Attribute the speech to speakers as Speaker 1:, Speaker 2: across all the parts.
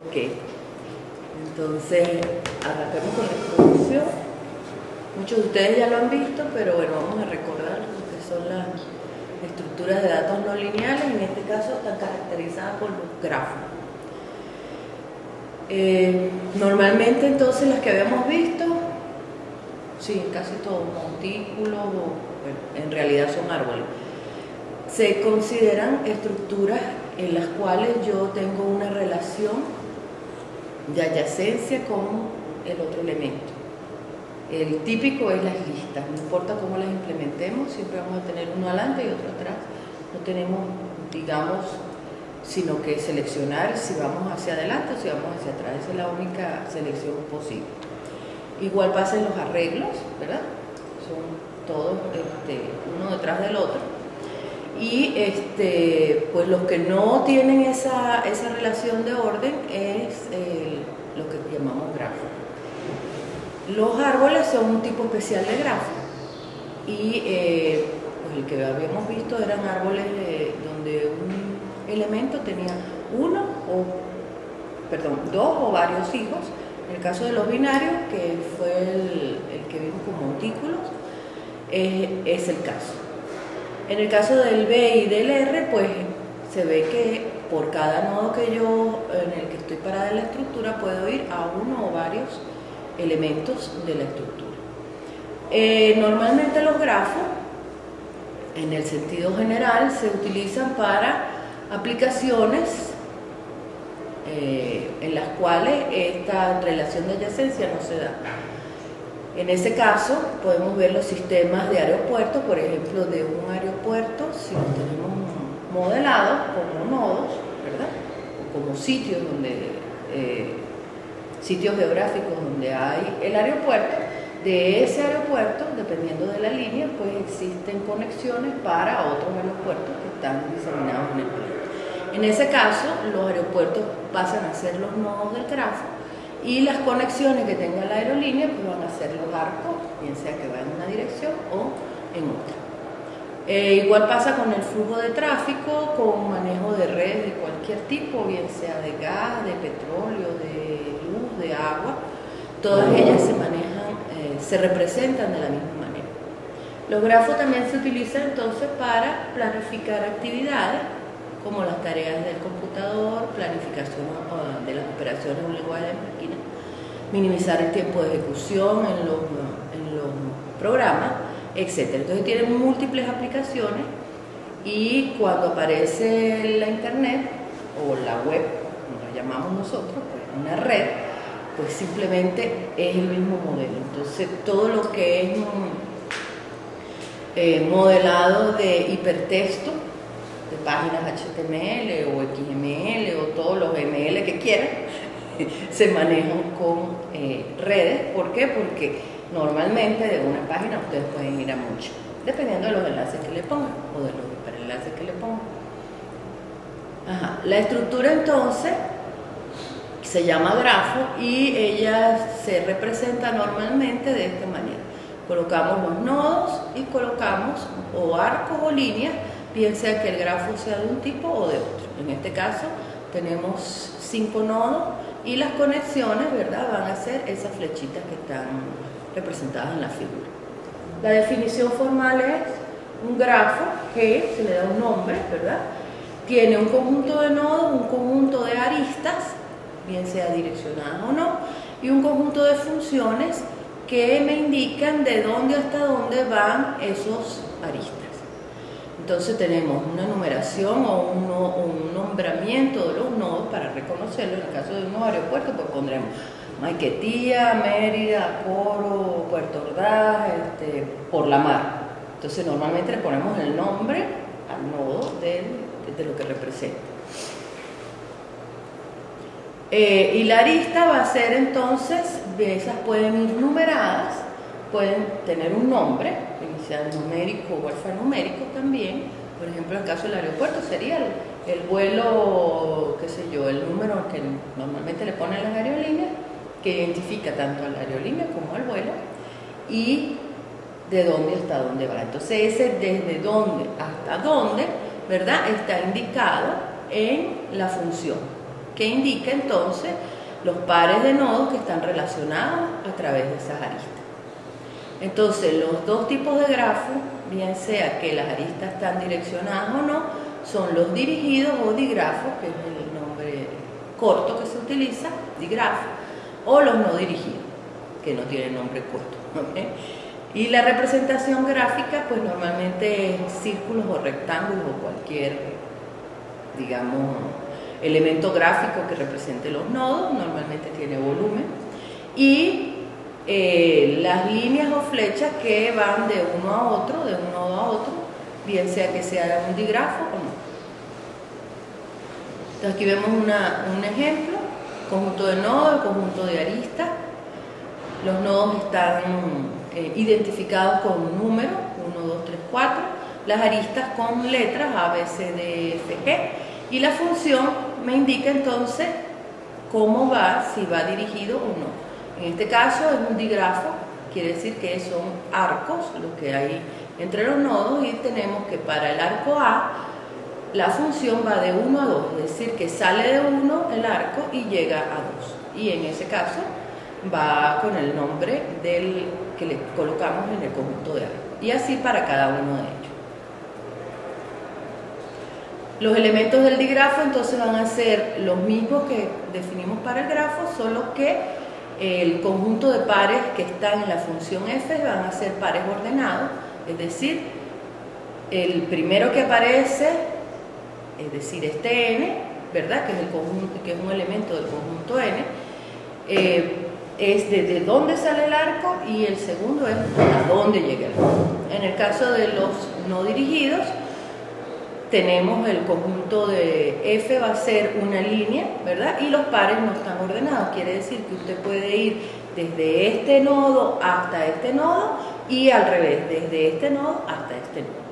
Speaker 1: Ok, entonces arrancamos con la introducción. Muchos de ustedes ya lo han visto, pero bueno, vamos a recordar lo que son las estructuras de datos no lineales. En este caso están caracterizadas por los grafos. Normalmente entonces las que habíamos visto, sí, casi todos montículos, bueno, en realidad son árboles. Se consideran estructuras en las cuales yo tengo una relación de adyacencia con el otro elemento. El típico es las listas, no importa cómo las implementemos, siempre vamos a tener uno adelante y otro atrás. No tenemos, digamos, sino que seleccionar si vamos hacia adelante o si vamos hacia atrás. Esa es la única selección posible. Igual pasa en los arreglos, ¿verdad? Son todos uno detrás del otro. Y pues los que no tienen esa relación de orden es lo que llamamos grafo. Los árboles son un tipo especial de grafo y pues el que habíamos visto eran árboles donde un elemento tenía dos o varios hijos. En el caso de los binarios, que fue el que vimos con montículos, es el caso. En el caso del B y del R, pues se ve que por cada nodo en el que estoy parada en la estructura, puedo ir a uno o varios elementos de la estructura. Normalmente los grafos, en el sentido general, se utilizan para aplicaciones en las cuales esta relación de adyacencia no se da. En ese caso podemos ver los sistemas de aeropuertos, por ejemplo, de un aeropuerto, si lo tenemos modelado como nodos, ¿verdad? O como sitios geográficos donde hay el aeropuerto. De ese aeropuerto, dependiendo de la línea, pues existen conexiones para otros aeropuertos que están diseminados en el país. En ese caso, los aeropuertos pasan a ser los nodos del grafo y las conexiones que tenga la aerolínea pues van a ser los arcos, bien sea que va en una dirección o en otra. Igual pasa con el flujo de tráfico, con manejo de redes de cualquier tipo, bien sea de gas, de petróleo, de luz, de agua. Todas ellas se manejan, se representan de la misma manera. Los grafos también se utilizan entonces para planificar actividades, como las tareas del computador, planificación de las operaciones en un lenguaje de máquina, minimizar el tiempo de ejecución en los programas, etc. Entonces tienen múltiples aplicaciones y cuando aparece la internet o la web, como la llamamos nosotros, pues una red, pues simplemente es el mismo modelo. Entonces todo lo que es modelado de hipertexto, de páginas HTML o XML o todos los ML que quieran, se manejan con redes. ¿Por qué? Porque normalmente de una página ustedes pueden ir a muchas, dependiendo de los enlaces que le pongan o de los hiperenlaces que le pongan. La estructura entonces se llama grafo y ella se representa normalmente de esta manera. Colocamos los nodos y colocamos o arcos o líneas, bien sea que el grafo sea de un tipo o de otro. En este caso tenemos 5 nodos y las conexiones, ¿verdad?, van a ser esas flechitas que están representadas en la figura. La definición formal es un grafo que se le da un nombre, ¿verdad? Tiene un conjunto de nodos, un conjunto de aristas, bien sea direccionadas o no, y un conjunto de funciones que me indican de dónde hasta dónde van esos aristas. Entonces tenemos una numeración o un nombramiento de los nodos para reconocerlo. En el caso de unos aeropuertos, pues pondremos Maiquetía, Mérida, Coro, Puerto Ordaz, por la mar. Entonces normalmente le ponemos el nombre al nodo de lo que representa. Y la arista va a ser entonces, esas pueden ir numeradas, pueden tener un nombre, inicial numérico o alfanumérico también. Por ejemplo, en el caso del aeropuerto sería el vuelo, qué sé yo, el número que normalmente le ponen las aerolíneas, que identifica tanto a la aerolínea como al vuelo, y de dónde hasta dónde va. Entonces ese desde dónde hasta dónde, ¿verdad?, está indicado en la función. que indica entonces los pares de nodos que están relacionados a través de esas aristas. Entonces, los dos tipos de grafos, bien sea que las aristas están direccionadas o no, son los dirigidos o digrafos, que es el nombre corto que se utiliza, digrafo, o los no dirigidos, que no tienen nombre corto. ¿Okay? Y la representación gráfica, pues normalmente es círculos o rectángulos o cualquier, digamos, elemento gráfico que represente los nodos, normalmente tiene volumen, y las líneas o flechas que van de uno a otro, de un nodo a otro, bien sea que sea un digrafo o no. Entonces aquí vemos un ejemplo, conjunto de nodos, conjunto de aristas. Los nodos están identificados con un número, 1, 2, 3, 4, las aristas con letras A, B, C, D, F, G, y la función me indica entonces cómo va, si va dirigido o no. En este caso es un digrafo, quiere decir que son arcos los que hay entre los nodos, y tenemos que para el arco A la función va de 1 a 2, es decir, que sale de 1 el arco y llega a 2, y en ese caso va con el nombre del que le colocamos en el conjunto de arcos, y así para cada uno de ellos. Los elementos del digrafo entonces van a ser los mismos que definimos para el grafo, solo que el conjunto de pares que están en la función f van a ser pares ordenados, es decir, el primero que aparece, es decir, este n, ¿verdad? Que es el conjunto, que es un elemento del conjunto n, es desde dónde sale el arco, y el segundo es a dónde llega el arco. En el caso de los no dirigidos, tenemos el conjunto de f va a ser una línea, ¿verdad? Y los pares no están ordenados, quiere decir que usted puede ir desde este nodo hasta este nodo y al revés, desde este nodo hasta este nodo.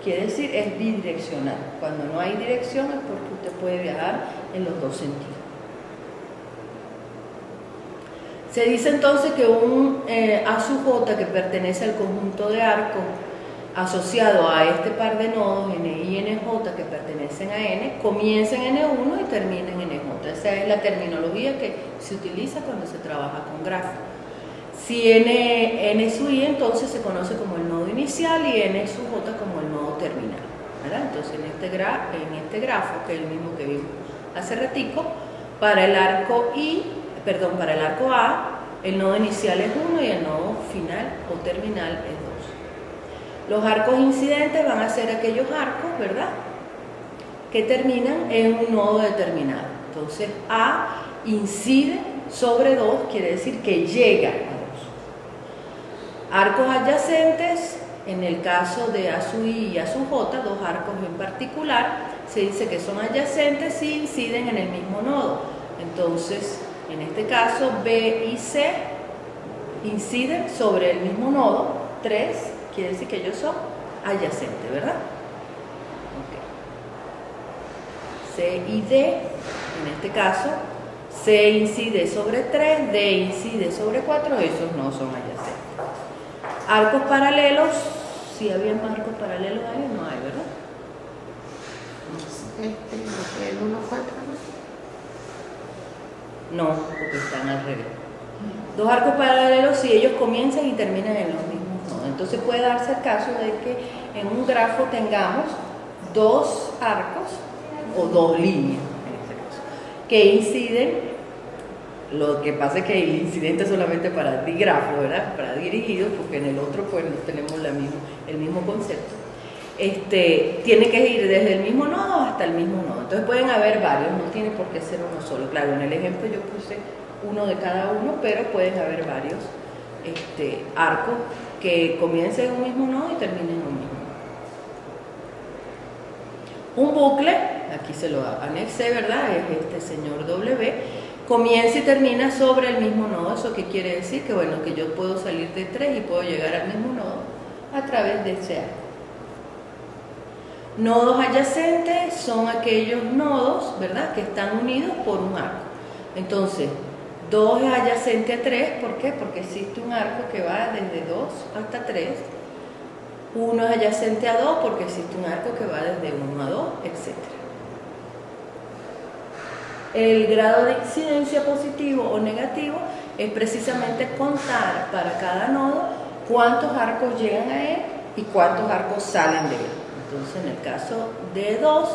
Speaker 1: Quiere decir, es bidireccional. Cuando no hay dirección es porque usted puede viajar en los dos sentidos. Se dice entonces que un A sub J que pertenece al conjunto de arcos asociado a este par de nodos N y NJ que pertenecen a N, comienza en N1 y termina en NJ. Esa es la terminología que se utiliza cuando se trabaja con grafos. Si N sub I entonces se conoce como el nodo inicial y N sub J como el nodo terminal, ¿verdad? Entonces en este grafo, que es el mismo que vimos hace ratico, para el arco para el arco A, el nodo inicial es 1 y el nodo final o terminal es 2. Los arcos incidentes van a ser aquellos arcos, ¿verdad?, que terminan en un nodo determinado. Entonces A incide sobre 2, quiere decir que llega a 2. Arcos adyacentes, en el caso de A sub I y A sub J, dos arcos en particular, se dice que son adyacentes si inciden en el mismo nodo. Entonces, en este caso, B y C inciden sobre el mismo nodo, 3, quiere decir que ellos son adyacentes, ¿verdad? Okay. C y D, en este caso, C incide sobre 3, D incide sobre 4, esos no son adyacentes. Arcos paralelos, si había arcos paralelos ahí, no hay, ¿verdad?
Speaker 2: El 1, 4,
Speaker 1: ¿no? No, porque están al revés. Dos arcos paralelos si ellos comienzan y terminan en los mismos nodos. Entonces puede darse el caso de que en un grafo tengamos dos arcos o dos líneas, en este caso, que inciden. Lo que pasa es que el incidente es solamente para digrafo, ¿verdad? Para dirigido, porque en el otro pues no tenemos el mismo concepto. Tiene que ir desde el mismo nodo hasta el mismo nodo. Entonces pueden haber varios, no tiene por qué ser uno solo. Claro, en el ejemplo yo puse uno de cada uno, pero pueden haber varios arcos que comiencen en un mismo nodo y terminen en un mismo nodo. Un bucle, aquí se lo anexé, ¿verdad? Es este señor W, comienza y termina sobre el mismo nodo. ¿Eso qué quiere decir? Que bueno, que yo puedo salir de 3 y puedo llegar al mismo nodo a través de ese arco. Nodos adyacentes son aquellos nodos, ¿verdad?, que están unidos por un arco. Entonces, 2 es adyacente a 3, ¿por qué? Porque existe un arco que va desde 2 hasta 3. 1 es adyacente a 2 porque existe un arco que va desde 1 a 2, etc. El grado de incidencia positivo o negativo es precisamente contar para cada nodo cuántos arcos llegan a él y cuántos arcos salen de él. Entonces, en el caso de 2,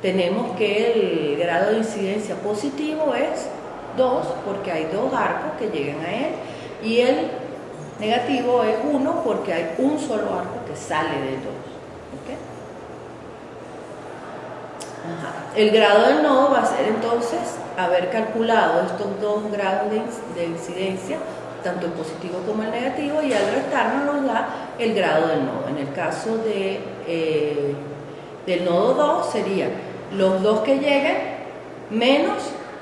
Speaker 1: tenemos que el grado de incidencia positivo es 2, porque hay 2 arcos que llegan a él, y el negativo es 1, porque hay un solo arco que sale de 2. ¿Okay? El grado del nodo va a ser entonces haber calculado estos 2 grados de incidencia, tanto el positivo como el negativo, y al restarnos nos da el grado del nodo. En el caso del nodo 2 sería los 2 que llegan menos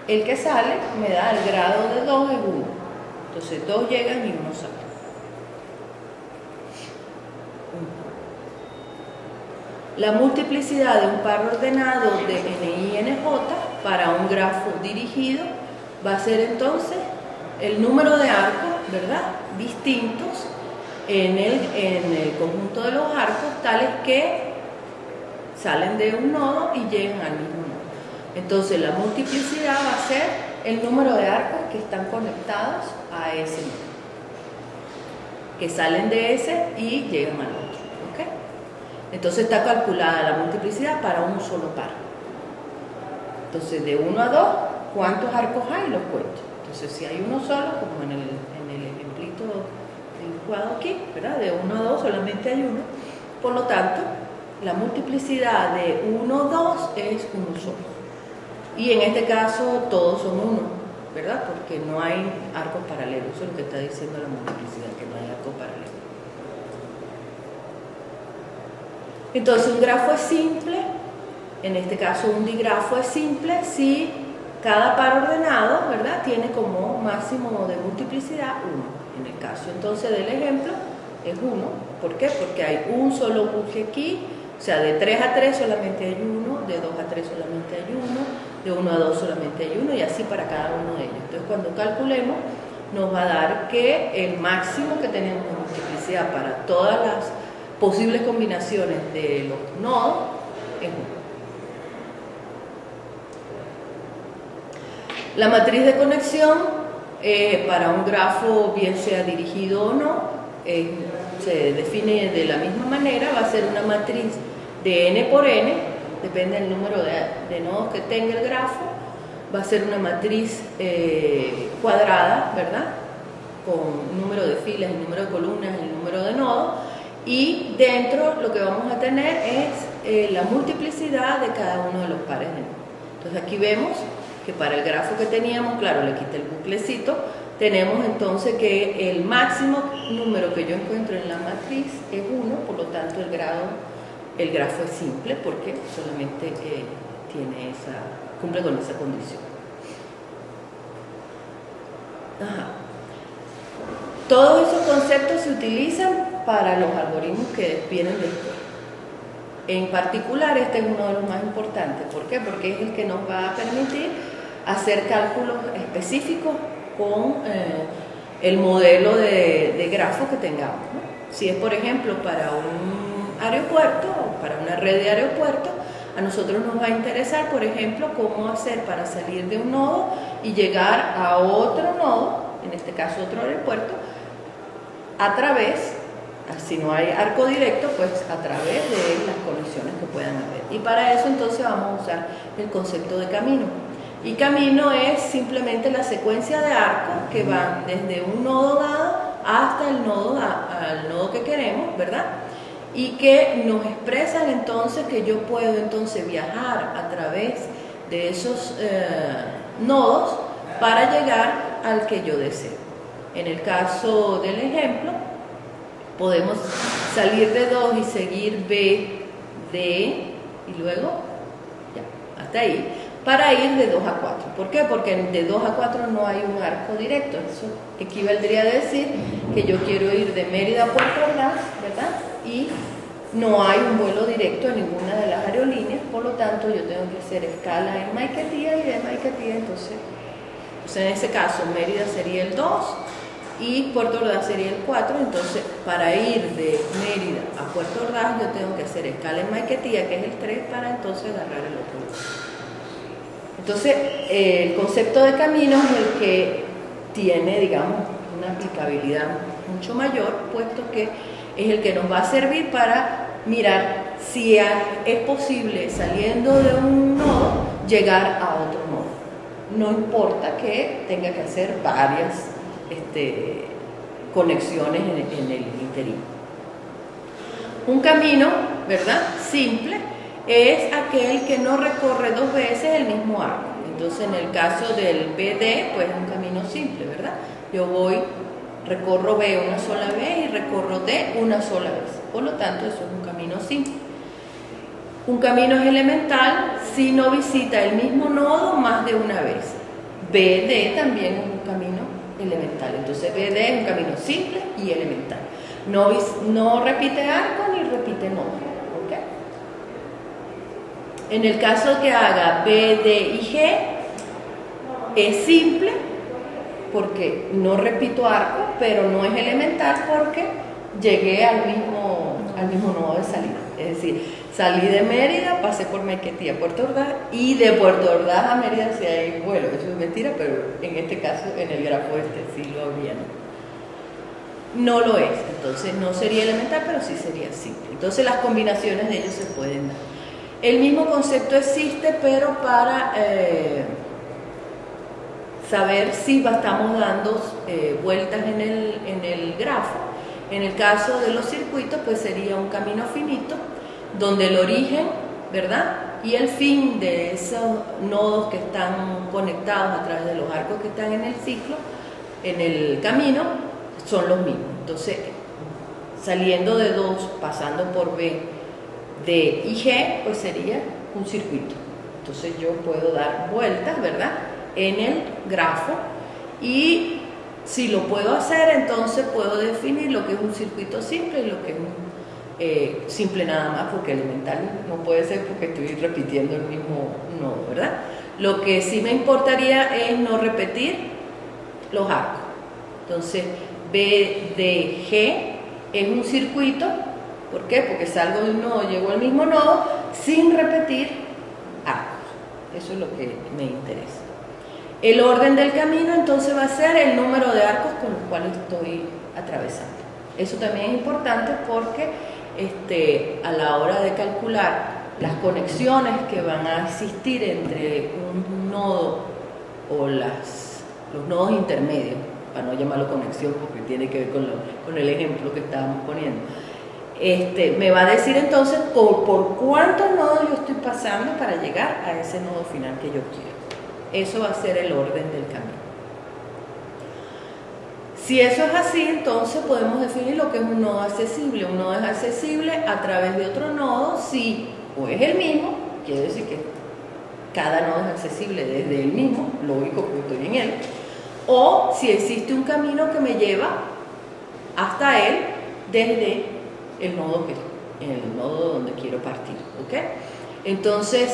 Speaker 1: el que sale, me da el grado de 2 es 1. Entonces 2 llegan y 1 sale. La multiplicidad de un par ordenado de Ni y Nj para un grafo dirigido va a ser entonces el número de arcos, ¿verdad?, distintos en el conjunto de los arcos, tales que salen de un nodo y llegan al mismo nodo. Entonces la multiplicidad va a ser el número de arcos que están conectados a ese nodo, que salen de ese y llegan al otro. ¿Okay? Entonces está calculada la multiplicidad para un solo par. Entonces de 1 a 2, ¿cuántos arcos hay? Los cuento. Entonces si hay uno solo, como en el ejemplito dibujado aquí, ¿verdad? De 1 a 2 solamente hay uno. Por lo tanto, la multiplicidad de 1 a 2 es uno solo. Y en este caso todos son 1, ¿verdad? Porque no hay arcos paralelos. Eso es lo que está diciendo la multiplicidad, que no hay arcos paralelos. Entonces un grafo es simple, en este caso un digrafo es simple si cada par ordenado, ¿verdad?, tiene como máximo de multiplicidad 1. En el caso entonces del ejemplo es 1. ¿Por qué? Porque hay un solo bucle aquí, o sea, de 3 a 3 solamente hay 1, de 2 a 3 solamente hay 1, de 1 a 2 solamente hay 1, y así para cada uno de ellos. Entonces cuando calculemos nos va a dar que el máximo que tenemos de multiplicidad para todas las posibles combinaciones de los nodos es 1. La matriz de conexión para un grafo, bien sea dirigido o no, se define de la misma manera. Va a ser una matriz de n por n, depende del número de nodos que tenga el grafo. Va a ser una matriz cuadrada, ¿verdad?, con número de filas, el número de columnas, el número de nodos. Y dentro lo que vamos a tener es la multiplicidad de cada uno de los pares de nodos. Entonces aquí vemos que para el grafo que teníamos, claro, le quité el buclecito, tenemos entonces que el máximo número que yo encuentro en la matriz es 1, por lo tanto el grafo es simple porque solamente cumple con esa condición. Ajá. Todos esos conceptos se utilizan para los algoritmos que vienen después. En particular, este es uno de los más importantes. ¿Por qué? Porque es el que nos va a permitir hacer cálculos específicos con el modelo de grafo que tengamos, ¿no? Si es, por ejemplo, para un aeropuerto o para una red de aeropuertos, a nosotros nos va a interesar, por ejemplo, cómo hacer para salir de un nodo y llegar a otro nodo, en este caso otro aeropuerto, a través, si no hay arco directo, pues a través de las conexiones que puedan haber. Y para eso entonces vamos a usar el concepto de camino. Y camino es simplemente la secuencia de arcos que van desde un nodo dado hasta el nodo al nodo que queremos, ¿verdad? Y que nos expresan entonces que yo puedo entonces viajar a través de esos nodos para llegar al que yo deseo. En el caso del ejemplo, podemos salir de 2 y seguir B, D y luego ya, hasta ahí, para ir de 2 a 4. ¿Por qué? Porque de 2 a 4 no hay un arco directo. Eso equivaldría a decir que yo quiero ir de Mérida a Puerto Ordaz, ¿verdad? Y no hay un vuelo directo a ninguna de las aerolíneas, por lo tanto yo tengo que hacer escala en Maiquetía y de Maiquetía entonces en ese caso Mérida sería el 2 y Puerto Ordaz sería el 4. Entonces para ir de Mérida a Puerto Ordaz yo tengo que hacer escala en Maiquetía, que es el 3, para entonces agarrar el otro vuelo. Entonces, el concepto de camino es el que tiene, digamos, una aplicabilidad mucho mayor, puesto que es el que nos va a servir para mirar si es posible, saliendo de un nodo, llegar a otro nodo. No importa que tenga que hacer varias conexiones en el interior. Un camino, ¿verdad?, simple, es aquel que no recorre dos veces el mismo arco. Entonces, en el caso del BD, pues es un camino simple, ¿verdad? Yo recorro B una sola vez y recorro D una sola vez. Por lo tanto, eso es un camino simple. Un camino es elemental si no visita el mismo nodo más de una vez. BD también es un camino elemental. Entonces, BD es un camino simple y elemental. No repite arco ni repite nodo. En el caso que haga B, D y G, es simple porque no repito arco, pero no es elemental porque llegué al mismo nodo de salida. Es decir, salí de Mérida, pasé por Maiquetía a Puerto Ordaz, y de Puerto Ordaz a Mérida si hay vuelo. Eso es mentira, pero en este caso, en el grafo sí lo habría, no lo es. Entonces no sería elemental, pero sí sería simple. Entonces las combinaciones de ellos se pueden dar. El mismo concepto existe, pero para saber si estamos dando vueltas en el grafo. En el caso de los circuitos, pues sería un camino finito, donde el origen, ¿verdad?, y el fin de esos nodos que están conectados a través de los arcos que están en el ciclo, en el camino, son los mismos. Entonces, saliendo de 2, pasando por B, D y G, pues sería un circuito. Entonces yo puedo dar vueltas, ¿verdad?, en el grafo, y si lo puedo hacer, entonces puedo definir lo que es un circuito simple y lo que es un simple nada más, porque elemental no puede ser porque estoy repitiendo el mismo nodo, ¿verdad? Lo que sí me importaría es no repetir los arcos. Entonces B, D, G es un circuito. ¿Por qué? Porque salgo de un nodo, llego al mismo nodo sin repetir arcos. Eso es lo que me interesa. El orden del camino entonces va a ser el número de arcos con los cuales estoy atravesando. Eso también es importante porque a la hora de calcular las conexiones que van a existir entre un nodo o los nodos intermedios, para no llamarlo conexión porque tiene que ver con el ejemplo que estábamos poniendo, me va a decir entonces por cuántos nodos yo estoy pasando para llegar a ese nodo final que yo quiero. Eso va a ser el orden del camino. Si eso es así, entonces podemos definir lo que es un nodo accesible. Un nodo es accesible a través de otro nodo si o es el mismo, quiere decir que cada nodo es accesible desde el mismo, lógico que estoy en él, o si existe un camino que me lleva hasta él desde el nodo donde quiero partir, ¿ok? Entonces,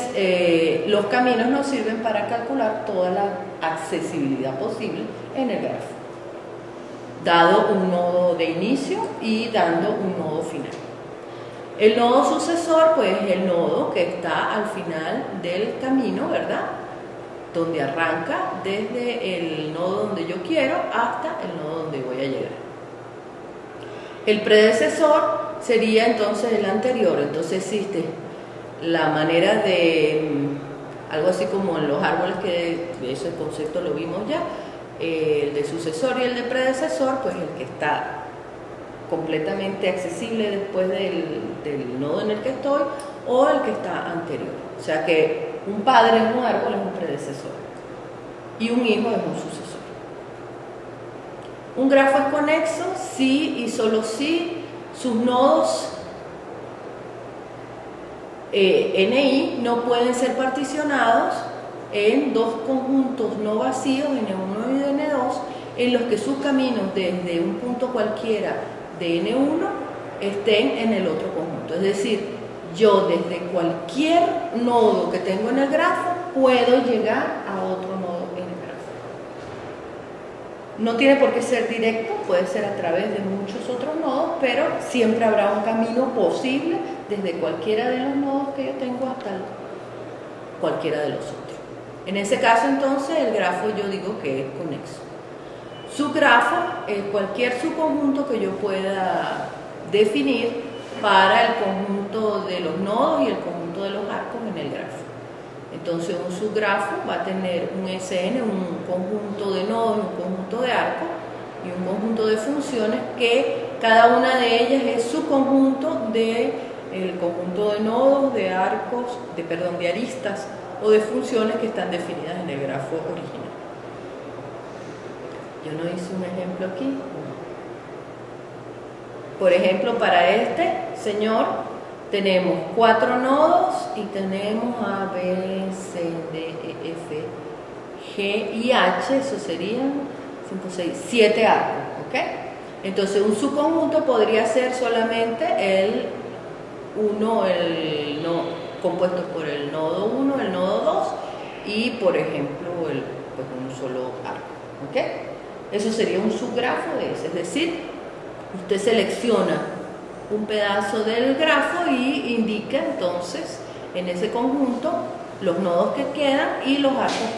Speaker 1: los caminos nos sirven para calcular toda la accesibilidad posible en el grafo, dado un nodo de inicio y dando un nodo final. El nodo sucesor, pues, es el nodo que está al final del camino, ¿verdad?, donde arranca desde el nodo donde yo quiero hasta el nodo donde voy a llegar. El predecesor sería entonces el anterior. Entonces existe la manera de, algo así como en los árboles, que ese concepto lo vimos ya, el de sucesor y el de predecesor, pues el que está completamente accesible después del nodo en el que estoy, o el que está anterior. O sea que un padre en un árbol es un predecesor y un hijo es un sucesor. Un grafo es conexo si y solo si sus nodos NI no pueden ser particionados en dos conjuntos no vacíos, N1 y N2, en los que sus caminos desde un punto cualquiera de N1 estén en el otro conjunto. Es decir, yo desde cualquier nodo que tengo en el grafo puedo llegar a otro nodo en el grafo. No tiene por qué ser directo, puede ser a través de muchos otros nodos, pero siempre habrá un camino posible desde cualquiera de los nodos que yo tengo hasta cualquiera de los otros. En ese caso entonces el grafo yo digo que es conexo. Subgrafo es cualquier subconjunto que yo pueda definir para el conjunto de los nodos y el conjunto de los arcos en el grafo. Entonces un subgrafo va a tener un SN, un conjunto de nodos, un conjunto de arcos y un conjunto de funciones que cada una de ellas es subconjunto del conjunto de nodos, de arcos, de aristas o de funciones que están definidas en el grafo original. Yo no hice un ejemplo aquí. Por ejemplo, para este señor tenemos 4 nodos y tenemos A, B, C, D, E, F, G y H, eso serían 5, 6, 7 arcos, ¿ok? Entonces un subconjunto podría ser solamente el 1, compuesto por el nodo 1, el nodo 2 y por ejemplo un solo arco, ¿ok? Eso sería un subgrafo de ese, es decir, usted selecciona un pedazo del grafo y indica entonces en ese conjunto los nodos que quedan y los arcos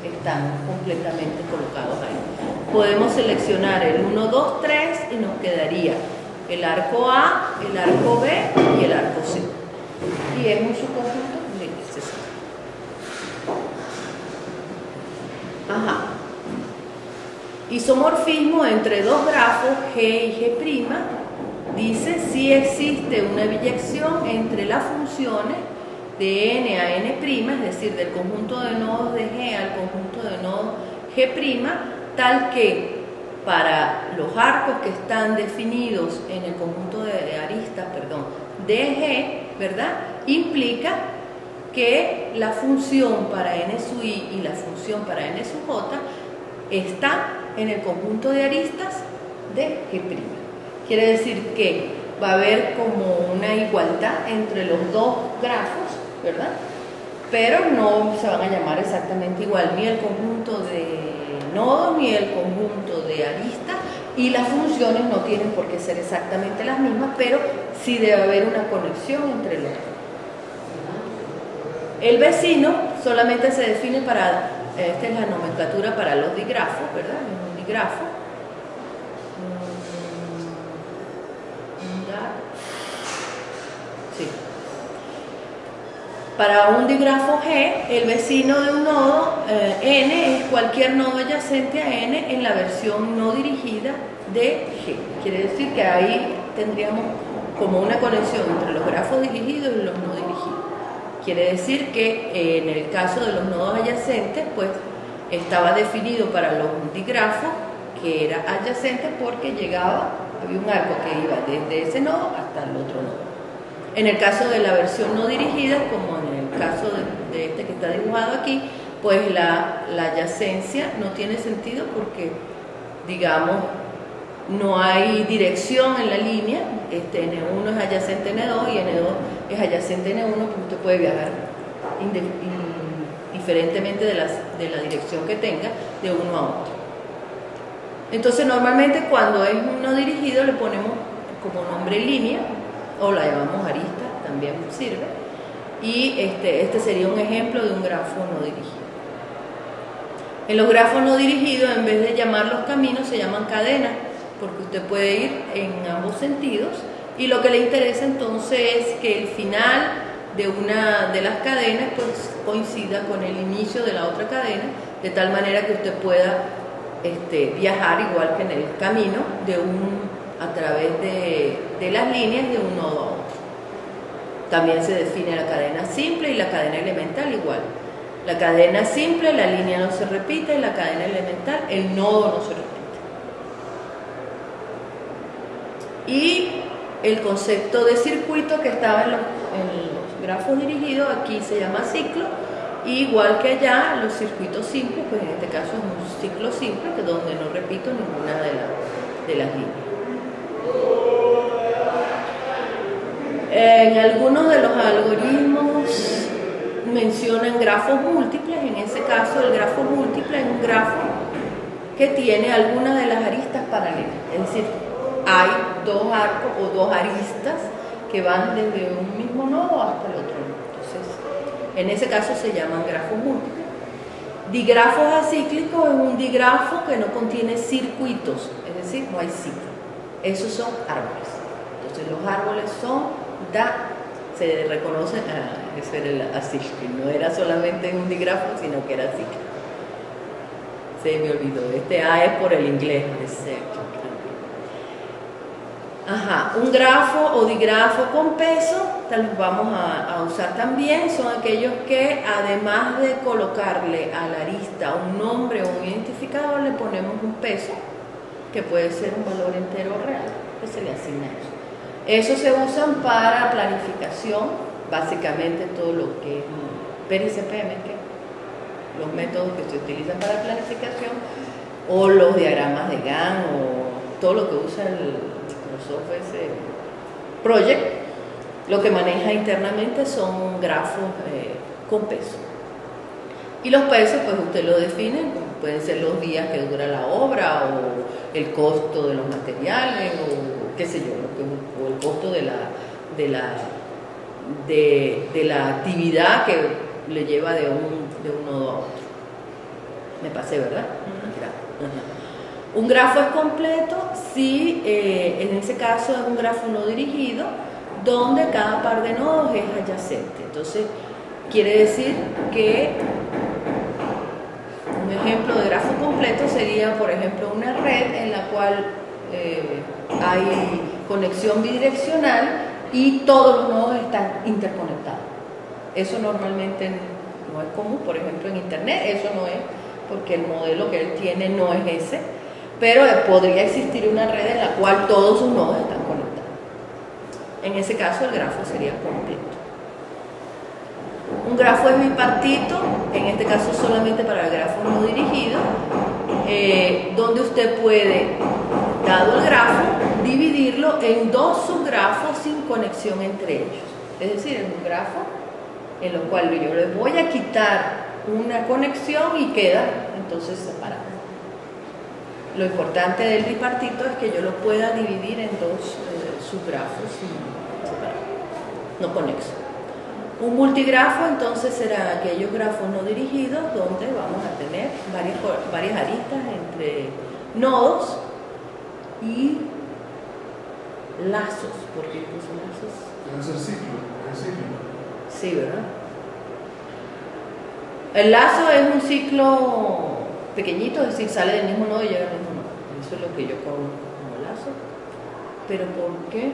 Speaker 1: que están completamente colocados ahí. Podemos seleccionar el 1, 2, 3 y nos quedaría el arco A, el arco B y el arco C. Y es un subconjunto de ese. Ajá. Isomorfismo entre dos grafos G y G' dice si existe una biyección entre las funciones de n a n', es decir, del conjunto de nodos de G al conjunto de nodos G', tal que para los arcos que están definidos en el conjunto de aristas, de G, ¿verdad? Implica que la función para n sub i y la función para n sub j está en el conjunto de aristas de G'. Quiere decir que va a haber como una igualdad entre los dos grafos, ¿verdad? Pero no se van a llamar exactamente igual ni el conjunto de nodos ni el conjunto de aristas, y las funciones no tienen por qué ser exactamente las mismas, pero sí debe haber una conexión entre los dos. El vecino solamente se define para, esta es la nomenclatura para los digrafos, ¿verdad? Es un digrafo. Sí. Para un digrafo G, el vecino de un nodo n es cualquier nodo adyacente a n en la versión no dirigida de G. Quiere decir que ahí tendríamos como una conexión entre los grafos dirigidos y los no dirigidos. Quiere decir que en el caso de los nodos adyacentes, pues estaba definido para los digrafos que era adyacente porque había un arco que iba desde ese nodo hasta el otro nodo. En el caso de la versión no dirigida, como en el caso de este que está dibujado aquí, pues la adyacencia no tiene sentido porque, digamos, no hay dirección en la línea. N1 es adyacente a N2 y N2 es adyacente a N1, porque usted puede viajar diferentemente de la dirección que tenga de uno a otro. Entonces normalmente cuando es un no dirigido le ponemos como nombre línea o la llamamos arista, también sirve, y este sería un ejemplo de un grafo no dirigido. En los grafos no dirigidos, en vez de llamarlos caminos, se llaman cadenas, porque usted puede ir en ambos sentidos, y lo que le interesa entonces es que el final de una de las cadenas pues coincida con el inicio de la otra cadena, de tal manera que usted pueda viajar igual que en el camino a través de las líneas de un nodo a otro. También se define la cadena simple y la cadena elemental igual. La cadena simple, la línea no se repite, la cadena elemental, el nodo no se repite. Y el concepto de circuito que estaba en los grafos dirigidos, aquí se llama ciclo, igual que allá los circuitos simples, pues en este caso es un ciclo simple, que donde no repito ninguna de las líneas. En algunos de los algoritmos mencionan grafos múltiples. En ese caso el grafo múltiple es un grafo que tiene algunas de las aristas paralelas, es decir, hay dos arcos o dos aristas que van desde un mismo nodo hasta el otro nodo. Entonces, en ese caso se llaman grafos múltiples. Digrafos acíclicos es un digrafo que no contiene circuitos, es decir, no hay ciclo. Esos son árboles. Entonces los árboles son se reconocen, ese era el acíclico, no era solamente un digrafo, sino que era cíclico. Se me olvidó, este A es por el inglés, un grafo o digrafo con peso, los vamos a usar también, son aquellos que además de colocarle a la arista un nombre o un identificador, le ponemos un peso, que puede ser un valor entero o real, que se le asigna a eso. Esos se usan para planificación, básicamente todo lo que es PER y CPM, los métodos que se utilizan para planificación, o los diagramas de Gantt, o todo lo que usa el Microsoft Project, lo que maneja internamente son grafos con peso. Y los pesos, pues usted lo define, pueden ser los días que dura la obra, o el costo de los materiales, o qué sé yo, o el costo de la actividad que le lleva de un nodo a otro. Me pasé, ¿verdad? Un grafo es completo si en ese caso es un grafo no dirigido, donde cada par de nodos es adyacente. Entonces, quiere decir que un ejemplo de grafo completo sería, por ejemplo, una red en la cual hay conexión bidireccional y todos los nodos están interconectados. Eso normalmente no es común, por ejemplo, en Internet, eso no es, porque el modelo que él tiene no es ese, pero podría existir una red en la cual todos sus nodos están conectados. En ese caso, el grafo sería completo. Un grafo es bipartito, en este caso solamente para el grafo no dirigido, donde usted puede, dado el grafo, dividirlo en dos subgrafos sin conexión entre ellos. Es decir, en un grafo en lo cual yo le voy a quitar una conexión y queda entonces separado. Lo importante del bipartito es que yo lo pueda dividir en dos subgrafos separados, no conexos. Un multigrafo entonces será aquellos grafos no dirigidos donde vamos a tener varias aristas entre nodos y lazos. ¿Por qué puso lazos?
Speaker 3: Debe ser ciclo.
Speaker 1: Sí, ¿verdad? El lazo es un ciclo pequeñito, es decir, sale del mismo nodo y llega al mismo nodo. Eso es lo que yo conozco como lazo. ¿Pero por qué?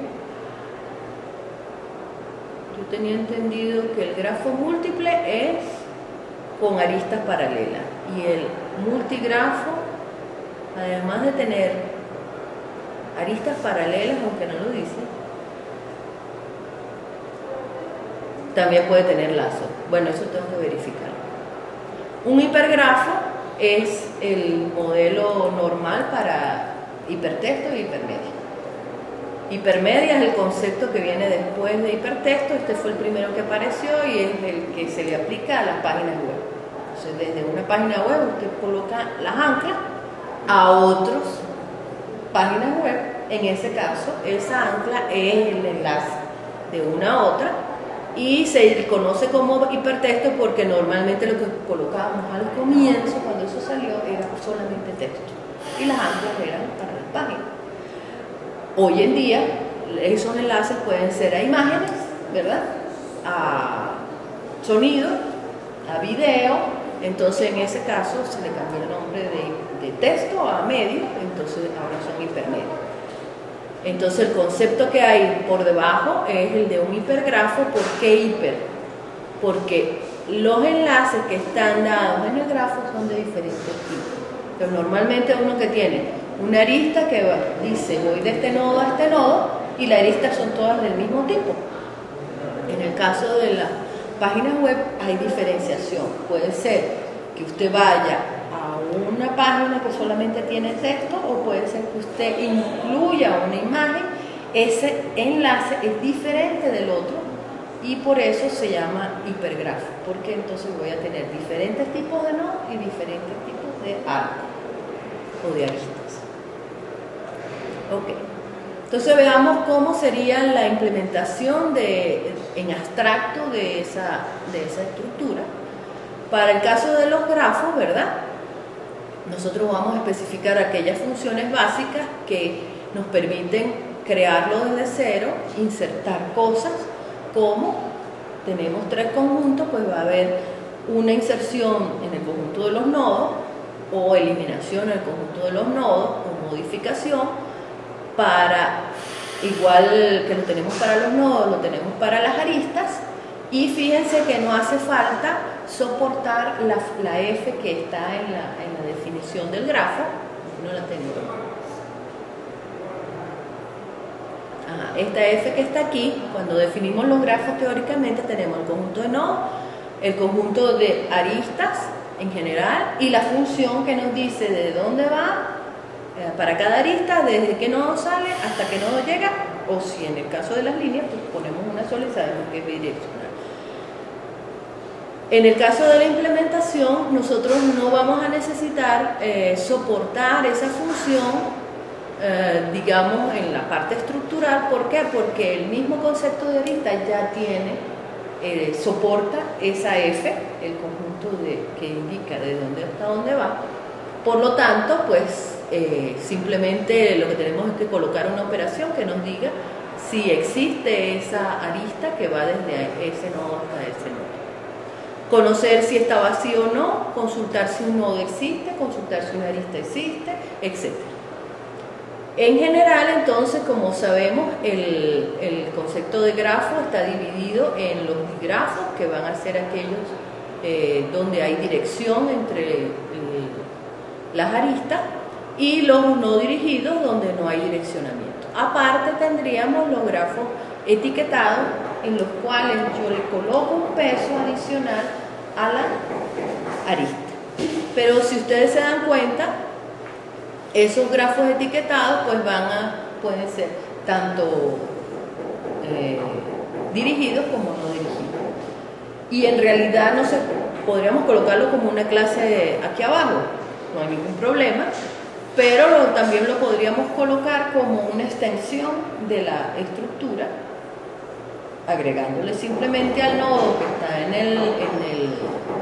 Speaker 1: Yo tenía entendido que el grafo múltiple es con aristas paralelas y el multigrafo, además de tener aristas paralelas, aunque no lo dice, también puede tener lazos. Bueno, eso tengo que verificar. Un hipergrafo es el modelo normal para hipertexto y hipermedia. Hipermedia es el concepto que viene después de hipertexto. Este fue el primero que apareció y es el que se le aplica a las páginas web. Entonces, desde una página web usted coloca las anclas a otras páginas web. En ese caso, esa ancla es el enlace de una a otra y se conoce como hipertexto porque normalmente lo que colocábamos al comienzo, cuando eso salió, era solamente texto y las anclas eran para las páginas. Hoy en día, esos enlaces pueden ser a imágenes, ¿verdad? A sonido, a video. Entonces, en ese caso, se le cambia el nombre de texto a medio, entonces ahora son hipermedios. Entonces, el concepto que hay por debajo es el de un hipergrafo. ¿Por qué hiper? Porque los enlaces que están dados en el grafo son de diferentes tipos. Pero normalmente uno que tiene una arista que dice voy de este nodo a este nodo y las aristas son todas del mismo tipo. En el caso de las páginas web hay diferenciación. Puede ser que usted vaya a una página que solamente tiene texto o puede ser que usted incluya una imagen. Ese enlace es diferente del otro y por eso se llama hipergrafo, porque entonces voy a tener diferentes tipos de nodos y diferentes tipos de arcos o de aristas. Ok, entonces veamos cómo sería la implementación en abstracto de esa estructura. Para el caso de los grafos, ¿verdad? Nosotros vamos a especificar aquellas funciones básicas que nos permiten crearlo desde cero, insertar cosas, como tenemos tres conjuntos, pues va a haber una inserción en el conjunto de los nodos, o eliminación en el conjunto de los nodos, o modificación, igual que lo tenemos para los nodos, lo tenemos para las aristas, y fíjense que no hace falta soportar la F que está en la definición del grafo. No la tengo. Esta F que está aquí, cuando definimos los grafos teóricamente, tenemos el conjunto de nodos, el conjunto de aristas en general, y la función que nos dice de dónde va para cada arista, desde qué nodo sale hasta qué nodo llega, o si en el caso de las líneas, pues ponemos una sola y sabemos que es bidireccional. En el caso de la implementación, nosotros no vamos a necesitar soportar esa función, digamos, en la parte estructural. ¿Por qué? Porque el mismo concepto de arista ya tiene, soporta esa F, el conjunto que indica de dónde hasta dónde va. Por lo tanto, pues simplemente lo que tenemos es que colocar una operación que nos diga si existe esa arista que va desde ese nodo hasta ese nodo. Conocer si está vacío o no, consultar si un nodo existe, consultar si una arista existe, etc. En general, entonces, como sabemos, el concepto de grafo está dividido en los digrafos, que van a ser aquellos donde hay dirección entre las aristas, y los no dirigidos, donde no hay direccionamiento. Aparte, tendríamos los grafos etiquetados, en los cuales yo le coloco un peso adicional a la arista. Pero si ustedes se dan cuenta, esos grafos etiquetados pues pueden ser tanto dirigidos como no dirigidos. Y en realidad podríamos colocarlo como una clase aquí abajo, no hay ningún problema, pero también lo podríamos colocar como una extensión de la estructura, agregándole simplemente al nodo que está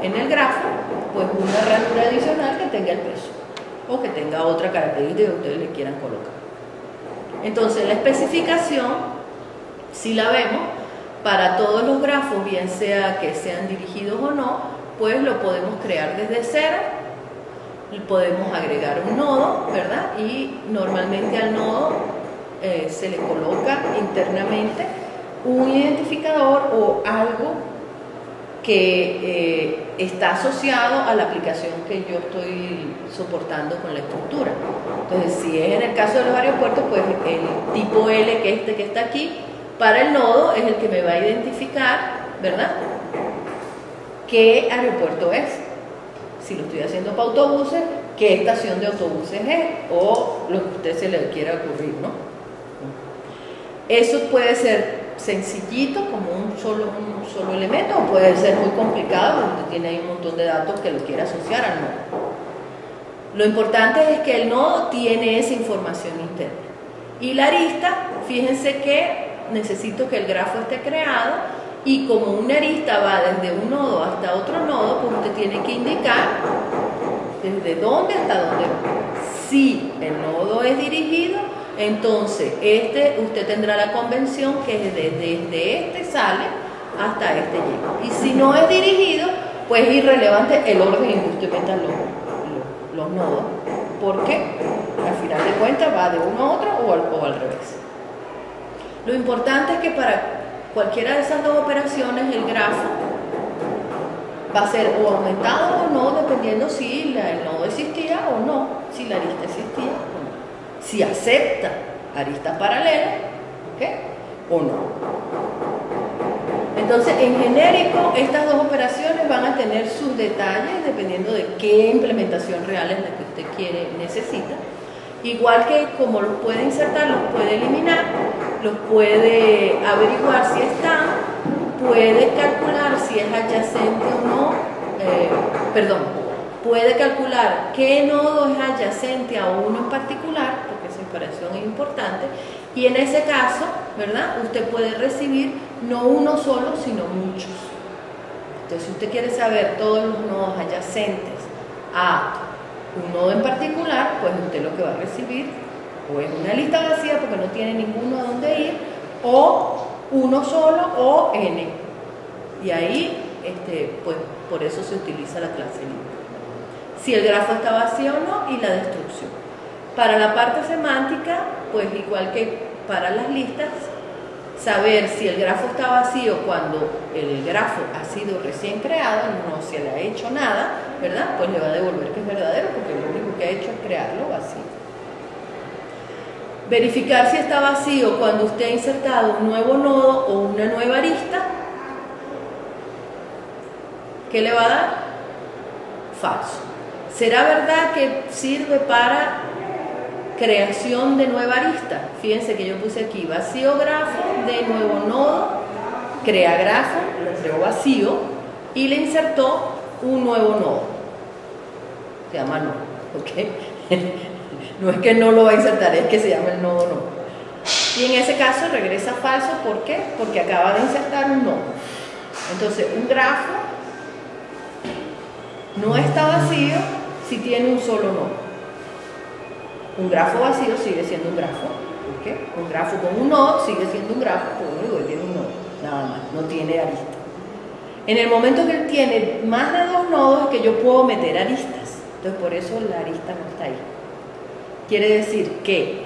Speaker 1: en el grafo, pues una ranura adicional que tenga el peso, o que tenga otra característica que ustedes le quieran colocar. Entonces la especificación, si la vemos, para todos los grafos, bien sea que sean dirigidos o no, pues lo podemos crear desde cero, podemos agregar un nodo, ¿verdad? Y normalmente al nodo se le coloca internamente un identificador o algo que está asociado a la aplicación que yo estoy soportando con la estructura. Entonces, si es en el caso de los aeropuertos, pues el tipo L, que que está aquí, para el nodo es el que me va a identificar, ¿verdad?, qué aeropuerto es. Si lo estoy haciendo para autobuses, qué estación de autobuses es, o lo que a usted se le quiera ocurrir, ¿no? Eso puede ser sencillito, como un solo elemento, o puede ser muy complicado, porque usted tiene ahí un montón de datos que lo quiere asociar al nodo. Lo importante es que el nodo tiene esa información interna. Y la arista, fíjense que necesito que el grafo esté creado, y como una arista va desde un nodo hasta otro nodo, pues usted tiene que indicar desde dónde hasta dónde va. Si el nodo es dirigido, entonces usted tendrá la convención que desde este sale hasta este llega. Y si no es dirigido, pues es irrelevante el orden en que usted meta los nodos, porque al final de cuentas va de uno a otro o al revés. Lo importante es que para cualquiera de esas dos operaciones el grafo va a ser o aumentado o no, dependiendo si el nodo existía o no, si la arista existía o no, si acepta aristas paralelas, ¿okay?, o no. Entonces, en genérico, estas dos operaciones van a tener sus detalles dependiendo de qué implementación real es la que usted necesita. Igual que como los puede insertar, los puede eliminar, los puede averiguar si están, puede calcular si es adyacente o no, puede calcular qué nodo es adyacente a uno en particular, porque esa separación es importante, y en ese caso, ¿verdad?, usted puede recibir no uno solo, sino muchos. Entonces, si usted quiere saber todos los nodos adyacentes a un nodo en particular, pues usted lo que va a recibir o es una lista vacía porque no tiene ninguno a dónde ir, o uno solo o n. Y ahí, pues por eso se utiliza la clase libre. Si el grafo está vacío o no, y la destrucción. Para la parte semántica, pues igual que para las listas, saber si el grafo está vacío cuando el grafo ha sido recién creado, no se le ha hecho nada, ¿verdad? Pues le va a devolver que es verdadero porque lo único que ha hecho es crearlo vacío. Verificar si está vacío cuando usted ha insertado un nuevo nodo o una nueva arista. ¿Qué le va a dar? Falso. ¿Será verdad que sirve para creación de nueva arista? Fíjense que yo puse aquí vacío grafo de nuevo nodo, crea grafo, lo creó vacío y le insertó un nuevo nodo. Se llama nodo, ¿ok? No es que no lo va a insertar, es que se llama el nodo nodo. Y en ese caso regresa falso, ¿por qué? Porque acaba de insertar un nodo. Entonces, un grafo no está vacío si tiene un solo nodo. Un grafo vacío sigue siendo un grafo, ¿okay? Un grafo con un nodo sigue siendo un grafo, porque único que tiene un nodo, nada más, no tiene arista. En el momento que él tiene más de dos nodos es que yo puedo meter aristas, entonces por eso la arista no está ahí. Quiere decir que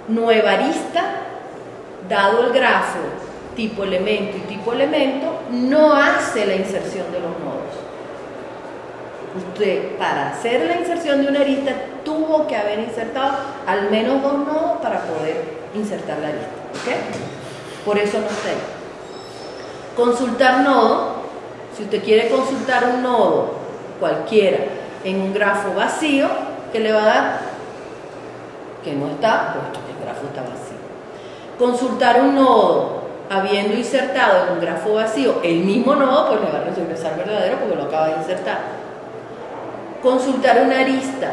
Speaker 1: nueva arista, dado el grafo tipo elemento y tipo elemento, no hace la inserción de los nodos. Usted, para hacer la inserción de una arista, tuvo que haber insertado al menos dos nodos para poder insertar la arista, ¿ok? Por eso no está ahí. Consultar nodo. Si usted quiere consultar un nodo cualquiera en un grafo vacío, ¿qué le va a dar? Que no está, puesto que el grafo está vacío. Consultar un nodo habiendo insertado en un grafo vacío el mismo nodo, pues le va a regresar verdadero porque lo acaba de insertar. Consultar una arista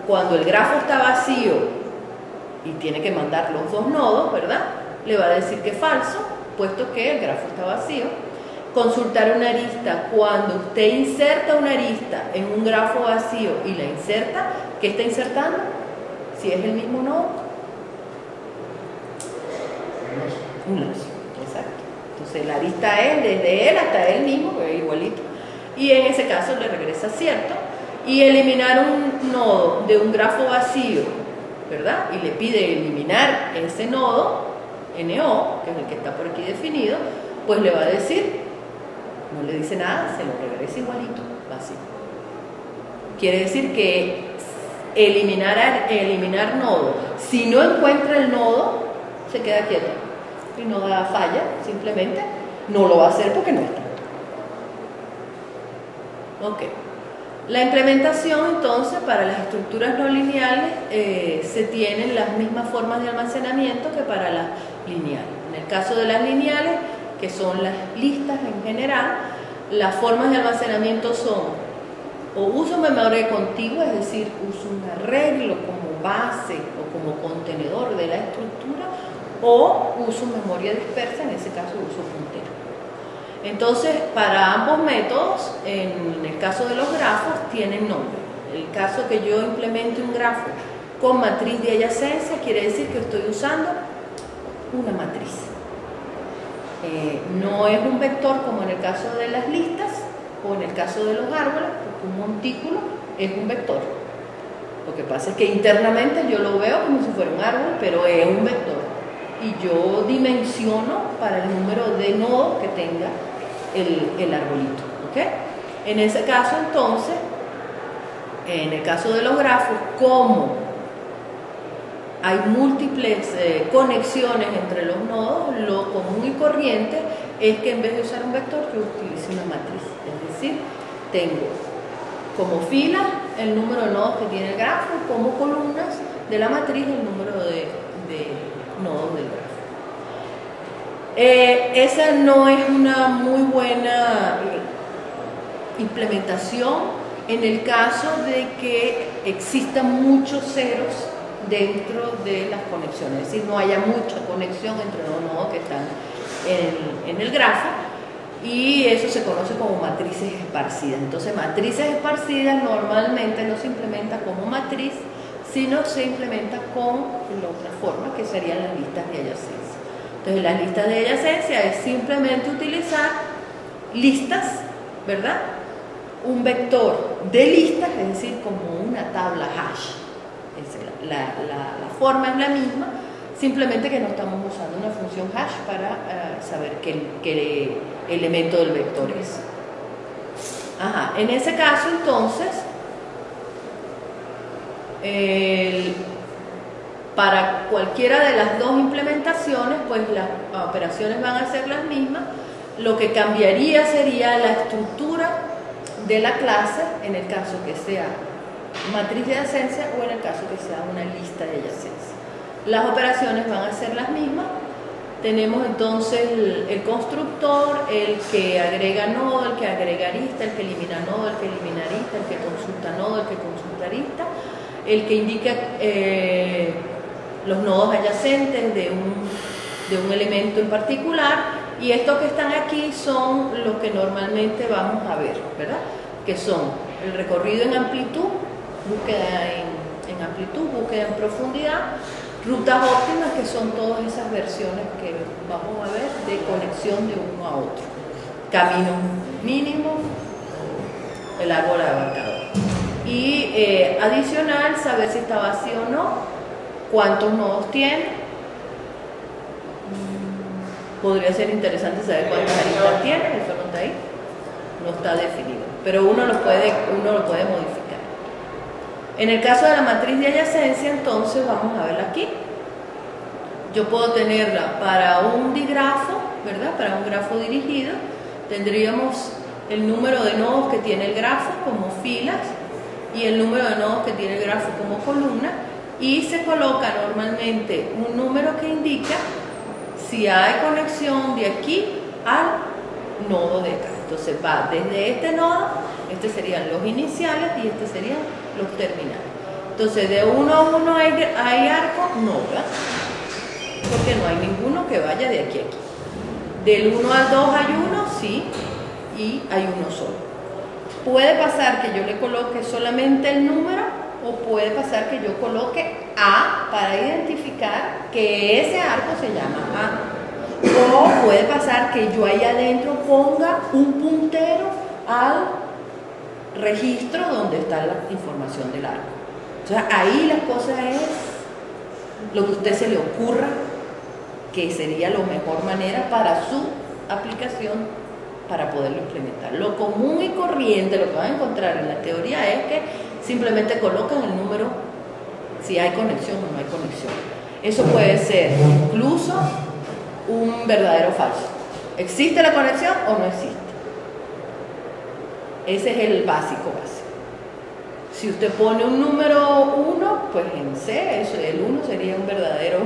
Speaker 1: cuando el grafo está vacío y tiene que mandar los dos nodos, ¿verdad? Le va a decir que es falso, puesto que el grafo está vacío. Consultar una arista cuando usted inserta una arista en un grafo vacío y la inserta, ¿qué está insertando? Si es el mismo nodo. Un lazo, exacto. Entonces la arista es desde él hasta él mismo, que es igualito. Y en ese caso le regresa cierto. Y eliminar un nodo de un grafo vacío, ¿verdad? Y le pide eliminar ese nodo, NO, que es el que está por aquí definido, pues le va a decir, no le dice nada, se lo regresa igualito, vacío. Quiere decir que eliminar nodo, si no encuentra el nodo, se queda quieto y no da falla, simplemente no lo va a hacer porque no está. Ok. La implementación, entonces, para las estructuras no lineales se tienen las mismas formas de almacenamiento que para las lineales. En el caso de las lineales, que son las listas en general, las formas de almacenamiento son o uso memoria contigua, es decir, uso un arreglo como base o como contenedor de la estructura, o uso memoria dispersa, en ese caso uso puntero. Entonces, para ambos métodos, en el caso de los grafos, tienen nombre. El caso que yo implemente un grafo con matriz de adyacencia, quiere decir que estoy usando una matriz. No es un vector como en el caso de las listas o en el caso de los árboles, porque un montículo es un vector. Lo que pasa es que internamente yo lo veo como si fuera un árbol, pero es un vector. Y yo dimensiono para el número de nodos que tenga el arbolito, ¿ok? En ese caso, entonces, en el caso de los grafos, como hay múltiples conexiones entre los nodos, lo común y corriente es que en vez de usar un vector, yo utilice una matriz. Es decir, tengo como fila el número de nodos que tiene el grafo, como columnas de la matriz el número de nodos del grafo. Esa no es una muy buena implementación en el caso de que existan muchos ceros dentro de las conexiones, es decir, no haya mucha conexión entre los nodos que están en el grafo, y eso se conoce como matrices esparcidas. Entonces, matrices esparcidas normalmente no se implementa como matriz, sino se implementa con la otra forma, que serían las listas de adyacencia. Entonces, las listas de adyacencia es simplemente utilizar listas, ¿verdad? Un vector de listas, es decir, como una tabla hash. La forma es la misma, simplemente que no estamos usando una función hash para saber qué elemento del vector es. Ajá. En ese caso, entonces, para cualquiera de las dos implementaciones, pues las operaciones van a ser las mismas. Lo que cambiaría sería la estructura de la clase, en el caso que sea matriz de adyacencia o en el caso que sea una lista de adyacencia. Las operaciones van a ser las mismas. Tenemos entonces el constructor, el que agrega nodo, el que agrega arista, el que elimina nodo, el que elimina arista, el que consulta nodo, el que consulta arista, el que indica los nodos adyacentes de un elemento en particular, y estos que están aquí son los que normalmente vamos a ver, ¿verdad? Que son el recorrido en amplitud, búsqueda en amplitud, búsqueda en profundidad, rutas óptimas, que son todas esas versiones que vamos a ver de conexión de uno a otro, camino mínimo, el árbol abarcador, y adicional, saber si está vacío o no, cuántos nodos tiene. Podría ser interesante saber cuántas aristas tiene, eso no está ahí, no está definido, pero uno lo puede modificar. En el caso de la matriz de adyacencia, entonces vamos a verla aquí. Yo puedo tenerla para un digrafo, ¿verdad? Para un grafo dirigido, tendríamos el número de nodos que tiene el grafo como filas y el número de nodos que tiene el grafo como columna, y se coloca normalmente un número que indica si hay conexión de aquí al nodo de acá. Entonces va desde este nodo, estos serían los iniciales y estos serían los terminales. Entonces de 1 a 1 hay arco, no, ¿verdad? Porque no hay ninguno que vaya de aquí a aquí. Del 1 al 2 hay uno, sí, y hay uno solo. Puede pasar que yo le coloque solamente el número, o puede pasar que yo coloque A para identificar que ese arco se llama A. O puede pasar que yo ahí adentro ponga un puntero al registro donde está la información del arco. Entonces ahí la cosa es lo que a usted se le ocurra que sería la mejor manera para su aplicación para poderlo implementar. Lo común y corriente, lo que van a encontrar en la teoría es que simplemente colocan el número si hay conexión o no hay conexión. Eso puede ser incluso un verdadero o falso. ¿Existe la conexión o no existe? Ese es el básico. Si usted pone un número 1, pues en C, el 1 sería un verdadero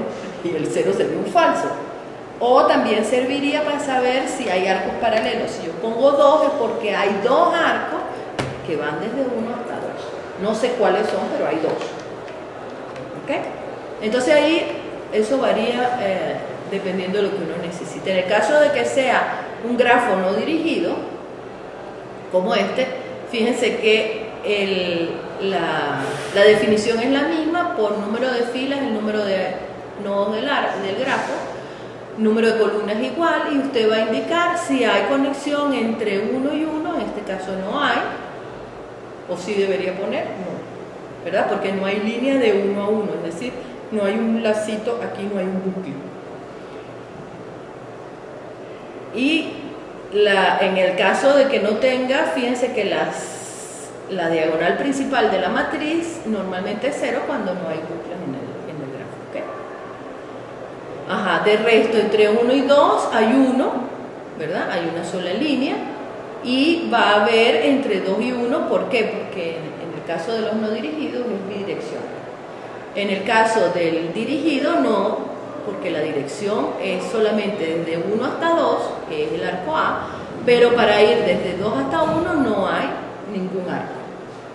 Speaker 1: y el 0 sería un falso. O también serviría para saber si hay arcos paralelos. Si yo pongo 2 es porque hay dos arcos que van desde 1 hasta 2. No sé cuáles son, pero hay 2. ¿Ok? Entonces ahí eso varía dependiendo de lo que uno necesite. En el caso de que sea un grafo no dirigido, como este, fíjense que la definición es la misma por número de filas, el número de nodos del grafo, número de columnas igual, y usted va a indicar si hay conexión entre uno y uno. En este caso no hay, o si debería poner, no, ¿verdad? Porque no hay línea de 1 a 1, es decir, no hay un lacito, aquí no hay un bucle. Y en el caso de que no tenga, fíjense que la diagonal principal de la matriz normalmente es 0 cuando no hay bucles en el grafo. ¿Okay? Ajá, de resto entre 1 y 2 hay 1, ¿verdad? Hay una sola línea, y va a haber entre 2 y 1, ¿por qué? Porque en el caso de los no dirigidos es bidireccional. En el caso del dirigido no, porque la dirección es solamente desde 1 hasta 2, que es el arco A, pero para ir desde 2 hasta 1 no hay ningún arco.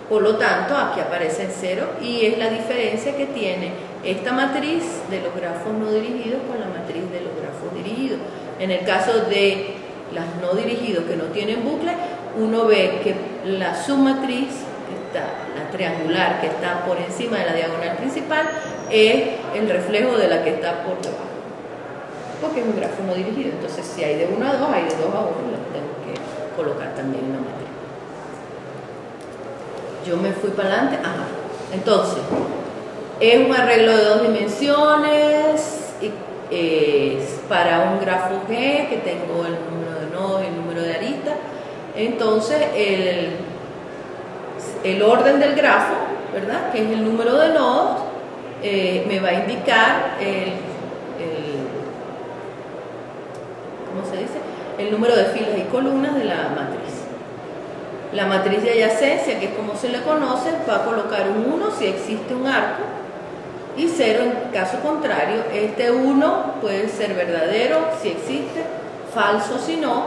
Speaker 1: Por lo tanto, aquí aparece en 0, y es la diferencia que tiene esta matriz de los grafos no dirigidos con la matriz de los grafos dirigidos. En el caso de las no dirigidos que no tienen bucle, uno ve que la submatriz, que está, la triangular que está por encima de la diagonal principal, es el reflejo de la que está por debajo, porque es un grafo no dirigido. Entonces, si hay de 1 a 2, hay de 2 a 1, lo tengo que colocar también en la matriz. Yo me fui para adelante. Ajá. Entonces, es un arreglo de 2 dimensiones para un grafo G que tengo el número de nodos y el número de aristas. Entonces, el orden del grafo, ¿verdad?, que es el número de nodos, me va a indicar ¿cómo se dice?, el número de filas y columnas de la matriz. La matriz de adyacencia, que es como se le conoce, va a colocar un 1 si existe un arco y 0 en caso contrario. Este 1 puede ser verdadero si existe, falso si no,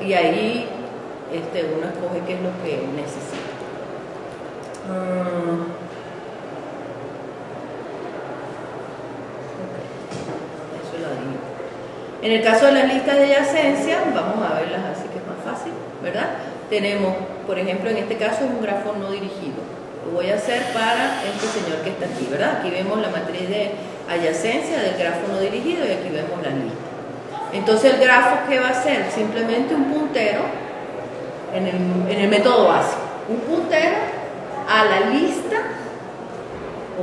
Speaker 1: y ahí uno escoge qué es lo que necesita. Eso lo digo. En el caso de las listas de adyacencia, vamos a verlas así que es más fácil, ¿verdad? Tenemos, por ejemplo, en este caso es un grafo no dirigido. Lo voy a hacer para este señor que está aquí, ¿verdad? Aquí vemos la matriz de adyacencia del grafo no dirigido y aquí vemos la lista. Entonces, el grafo, ¿qué va a ser? Simplemente un puntero en el método básico. Un puntero a la lista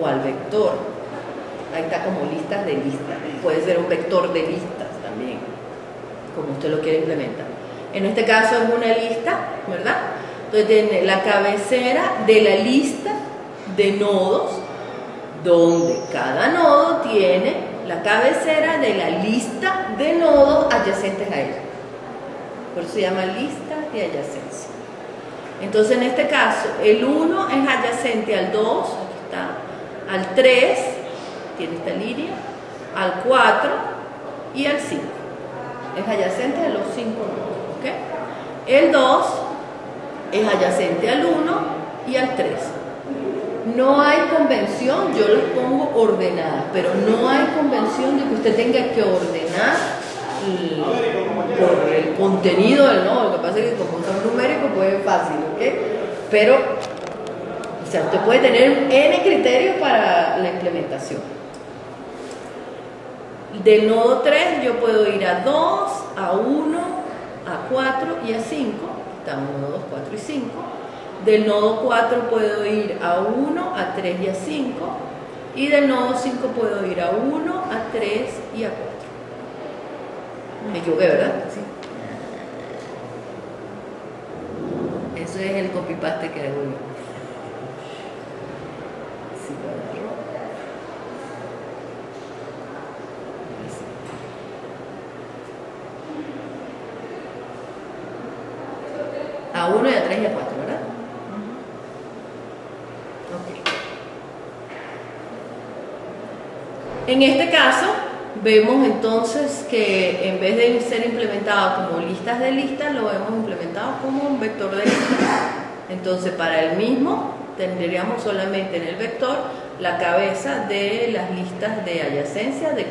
Speaker 1: o al vector. Ahí está como listas de listas. Puede ser un vector de listas también, como usted lo quiere implementar. En este caso es una lista, ¿verdad? Entonces tiene la cabecera de la lista de nodos, donde cada nodo tiene la cabecera de la lista de nodos adyacentes a él. Por eso se llama lista de adyacencia. Entonces en este caso el 1 es adyacente al 2, aquí está, al 3, tiene esta línea, al 4 y al 5. Es adyacente a los 5 nodos. ¿Okay? El 2 es adyacente al 1 y al 3. No hay convención, yo las pongo ordenadas, pero no hay convención de que usted tenga que ordenar por el contenido del nodo. Lo que pasa es que como son numéricos, pues es fácil, ¿ok? Pero, o sea, usted puede tener N criterios para la implementación. Del nodo 3 yo puedo ir a 2, a 1, a 4 y a 5, está 1, 2, 4 y 5. Del nodo 4 puedo ir a 1, a 3 y a 5. Y del nodo 5 puedo ir a 1, a 3 y a 4. Me equivoqué, ¿verdad? Sí. Eso es el copy-paste que hago yo. Sí, lo agarro. A 1 y a 3 y a 4, ¿verdad? Ok. En este caso, vemos entonces que en vez de ser implementado como listas de listas, lo hemos implementado como un vector de listas. Entonces, para el mismo, tendríamos solamente en el vector la cabeza de las listas de adyacencia de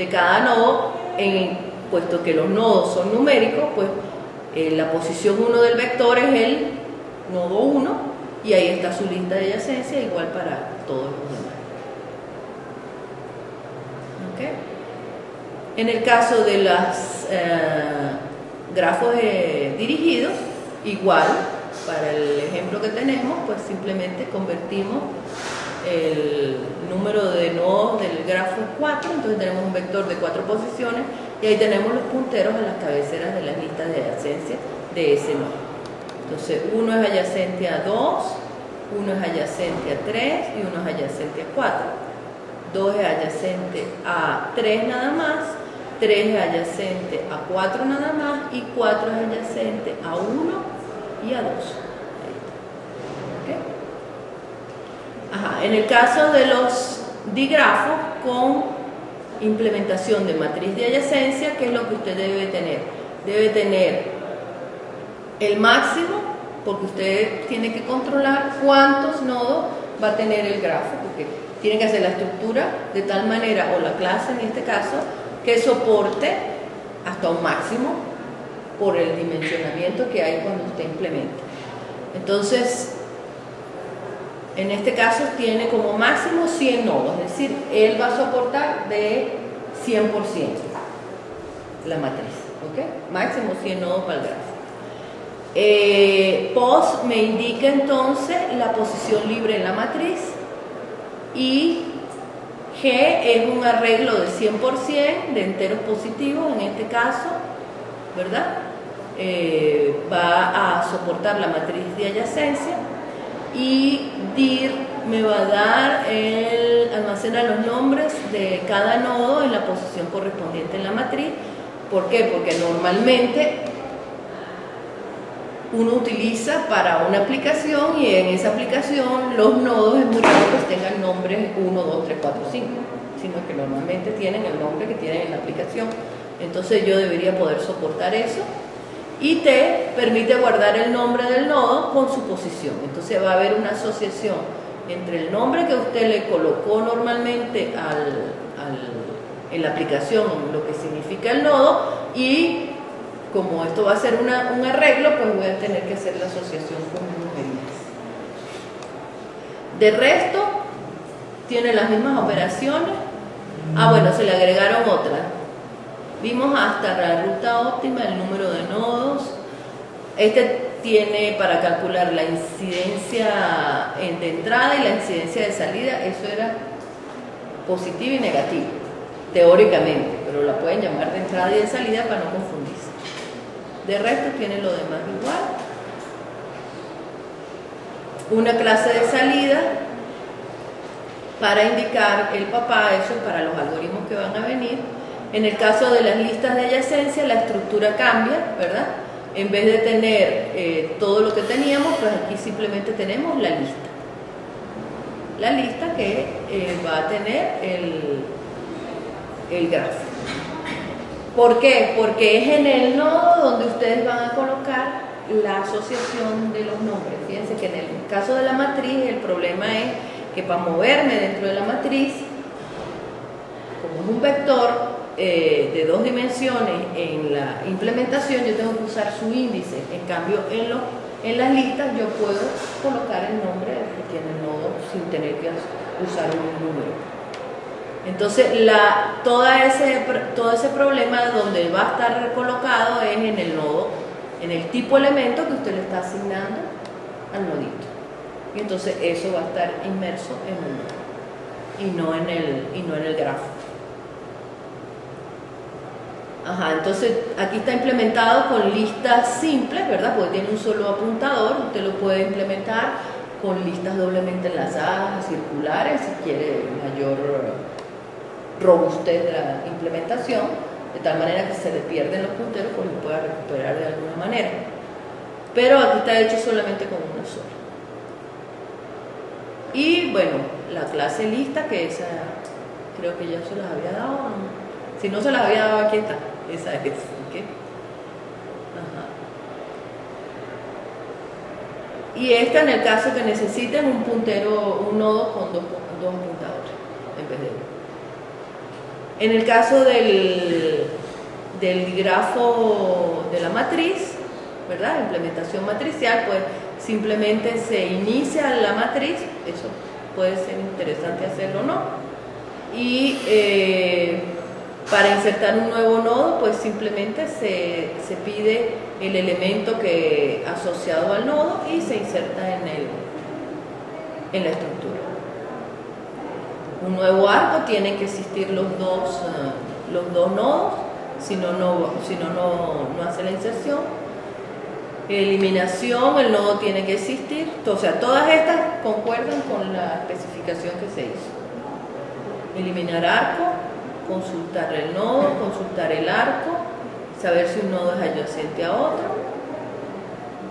Speaker 1: cada nodo, puesto que los nodos son numéricos, pues la posición 1 del vector es el nodo 1 y ahí está su lista de adyacencia, igual para todos los demás. ¿Okay? En el caso de los grafos dirigidos, igual, para el ejemplo que tenemos, pues simplemente convertimos el número de nodos del grafo 4, entonces tenemos un vector de 4 posiciones y ahí tenemos los punteros a las cabeceras de las listas de adyacencia de ese nodo. Entonces 1 es adyacente a 2, 1 es adyacente a 3 y 1 es adyacente a 4. 2 es adyacente a 3 nada más, 3 es adyacente a 4 nada más y 4 es adyacente a 1 y a 2. ¿Okay? Ajá. En el caso de los digrafos con implementación de matriz de adyacencia, ¿qué es lo que usted debe tener? Debe tener el máximo, porque usted tiene que controlar cuántos nodos va a tener el grafo, porque tiene que hacer la estructura de tal manera, o la clase en este caso, que soporte hasta un máximo por el dimensionamiento que hay cuando usted implementa. Entonces, en este caso tiene como máximo 100 nodos, es decir, él va a soportar de 100% la matriz, ¿ok? Máximo 100 nodos para el grafo. POS me indica entonces la posición libre en la matriz y G es un arreglo de 100% de enteros positivos, en este caso, ¿verdad? Va a soportar la matriz de adyacencia, y dir me va a dar almacena los nombres de cada nodo en la posición correspondiente en la matriz. ¿Por qué? Porque normalmente uno utiliza para una aplicación y en esa aplicación los nodos es muy raro que tengan nombres 1, 2, 3, 4, 5, sino que normalmente tienen el nombre que tienen en la aplicación. Entonces yo debería poder soportar eso. Y T permite guardar el nombre del nodo con su posición. Entonces va a haber una asociación entre el nombre que usted le colocó normalmente en la aplicación, lo que significa el nodo, y como esto va a ser un arreglo, pues voy a tener que hacer la asociación con numeritos. De resto, tiene las mismas operaciones. Bueno, se le agregaron otras. Vimos hasta la ruta óptima, el número de nodos. Este tiene para calcular la incidencia de entrada y la incidencia de salida. Eso era positivo y negativo, teóricamente, pero la pueden llamar de entrada y de salida para no confundirse. De resto tiene lo demás igual. Una clase de salida para indicar el papá, eso es para los algoritmos que van a venir. En el caso de las listas de adyacencia, la estructura cambia, ¿verdad? En vez de tener todo lo que teníamos, pues aquí simplemente tenemos la lista. La lista que va a tener el grafo. ¿Por qué? Porque es en el nodo donde ustedes van a colocar la asociación de los nombres. Fíjense que en el caso de la matriz, el problema es que para moverme dentro de la matriz, como es un vector, de 2 dimensiones en la implementación, yo tengo que usar su índice. En cambio, en las listas yo puedo colocar el nombre que tiene el nodo sin tener que usar un número. Entonces, todo ese problema donde va a estar recolocado es en el nodo, en el tipo elemento que usted le está asignando al nodito. Y entonces eso va a estar inmerso en un nodo y no en el grafo. Entonces aquí está implementado con listas simples, ¿verdad? Porque tiene un solo apuntador. Usted lo puede implementar con listas doblemente enlazadas, circulares, si quiere mayor robustez de la implementación, de tal manera que se le pierden los punteros, pues lo pueda recuperar de alguna manera. Pero aquí está hecho solamente con una sola. Y bueno, la clase lista, que esa creo que ya se las había dado, ¿no? Si no se las había dado, aquí está. Esa es, ¿ok? Y esta en el caso que necesiten un nodo con dos apuntadores en vez de uno. En el caso del grafo de la matriz, ¿verdad? Implementación matricial, pues simplemente se inicia la matriz, eso puede ser interesante hacerlo o no, y para insertar un nuevo nodo, pues simplemente se pide el elemento que asociado al nodo y se inserta en la estructura. Un nuevo arco tiene que existir los dos nodos, si no hace la inserción. Eliminación, el nodo tiene que existir. O sea, todas estas concuerdan con la especificación que se hizo. Eliminar arco, consultar el nodo, consultar el arco, saber si un nodo es adyacente a otro.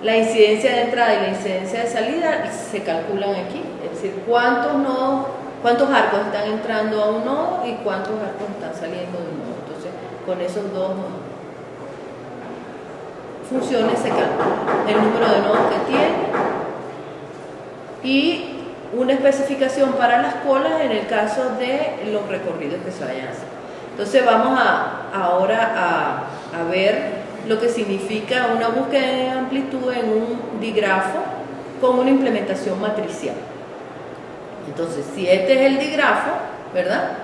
Speaker 1: La incidencia de entrada y la incidencia de salida se calculan aquí, es decir, cuántos arcos están entrando a un nodo y cuántos arcos están saliendo de un nodo. Entonces, con esos dos funciones se calcula el número de nodos que tiene y una especificación para las colas en el caso de los recorridos que se vayan a hacer. Entonces vamos ahora a ver lo que significa una búsqueda de amplitud en un digrafo con una implementación matricial. Entonces, si este es el digrafo, ¿verdad?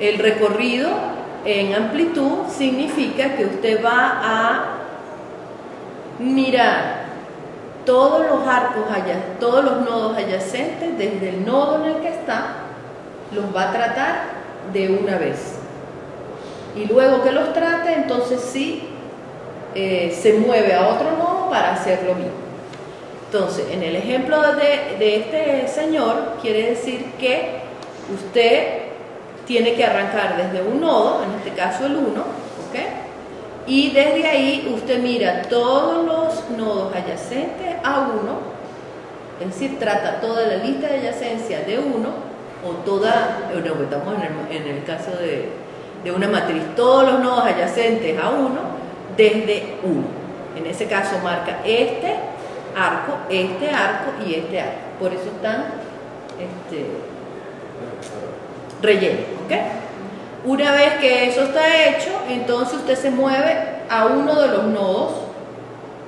Speaker 1: El recorrido en amplitud significa que usted va a mirar todos los arcos todos los nodos adyacentes desde el nodo en el que está, los va a tratar de una vez. Y luego que los trate, entonces sí se mueve a otro nodo para hacer lo mismo. Entonces, en el ejemplo de este señor, quiere decir que usted tiene que arrancar desde un nodo, en este caso el 1, ¿ok? Y desde ahí usted mira todos los nodos adyacentes a 1, es decir, trata toda la lista de adyacencia de 1, o toda, no, estamos en el caso de una matriz, todos los nodos adyacentes a 1 desde 1. En ese caso marca este arco y este arco. Por eso están rellenos, ¿ok? Una vez que eso está hecho, entonces usted se mueve a uno de los nodos,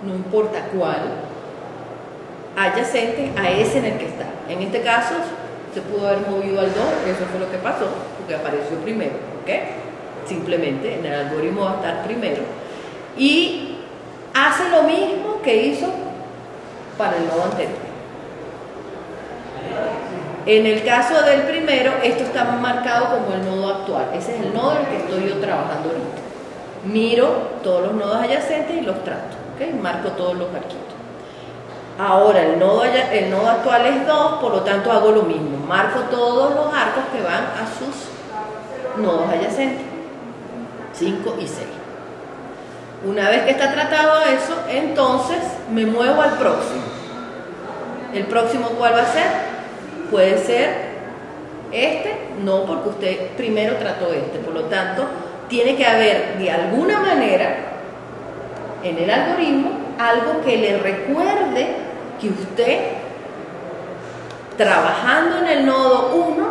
Speaker 1: no importa cuál, adyacentes a ese en el que está. En este caso, se pudo haber movido al 2, eso fue lo que pasó, porque apareció primero, ¿ok? Simplemente en el algoritmo va a estar primero. Y hace lo mismo que hizo para el nodo anterior. En el caso del primero, esto está marcado como el nodo actual. Ese es el nodo en el que estoy yo trabajando ahorita. Miro todos los nodos adyacentes y los trato, ¿ok? Marco todos los arquitos. Ahora el nodo actual es 2, por lo tanto hago lo mismo. Marco todos los arcos que van a sus nodos adyacentes, 5 y 6. Una vez que está tratado eso, entonces me muevo al próximo. ¿El próximo cuál va a ser? Puede ser este, no, porque usted primero trató este. Por lo tanto, tiene que haber de alguna manera en el algoritmo algo que le recuerde que usted, trabajando en el nodo 1,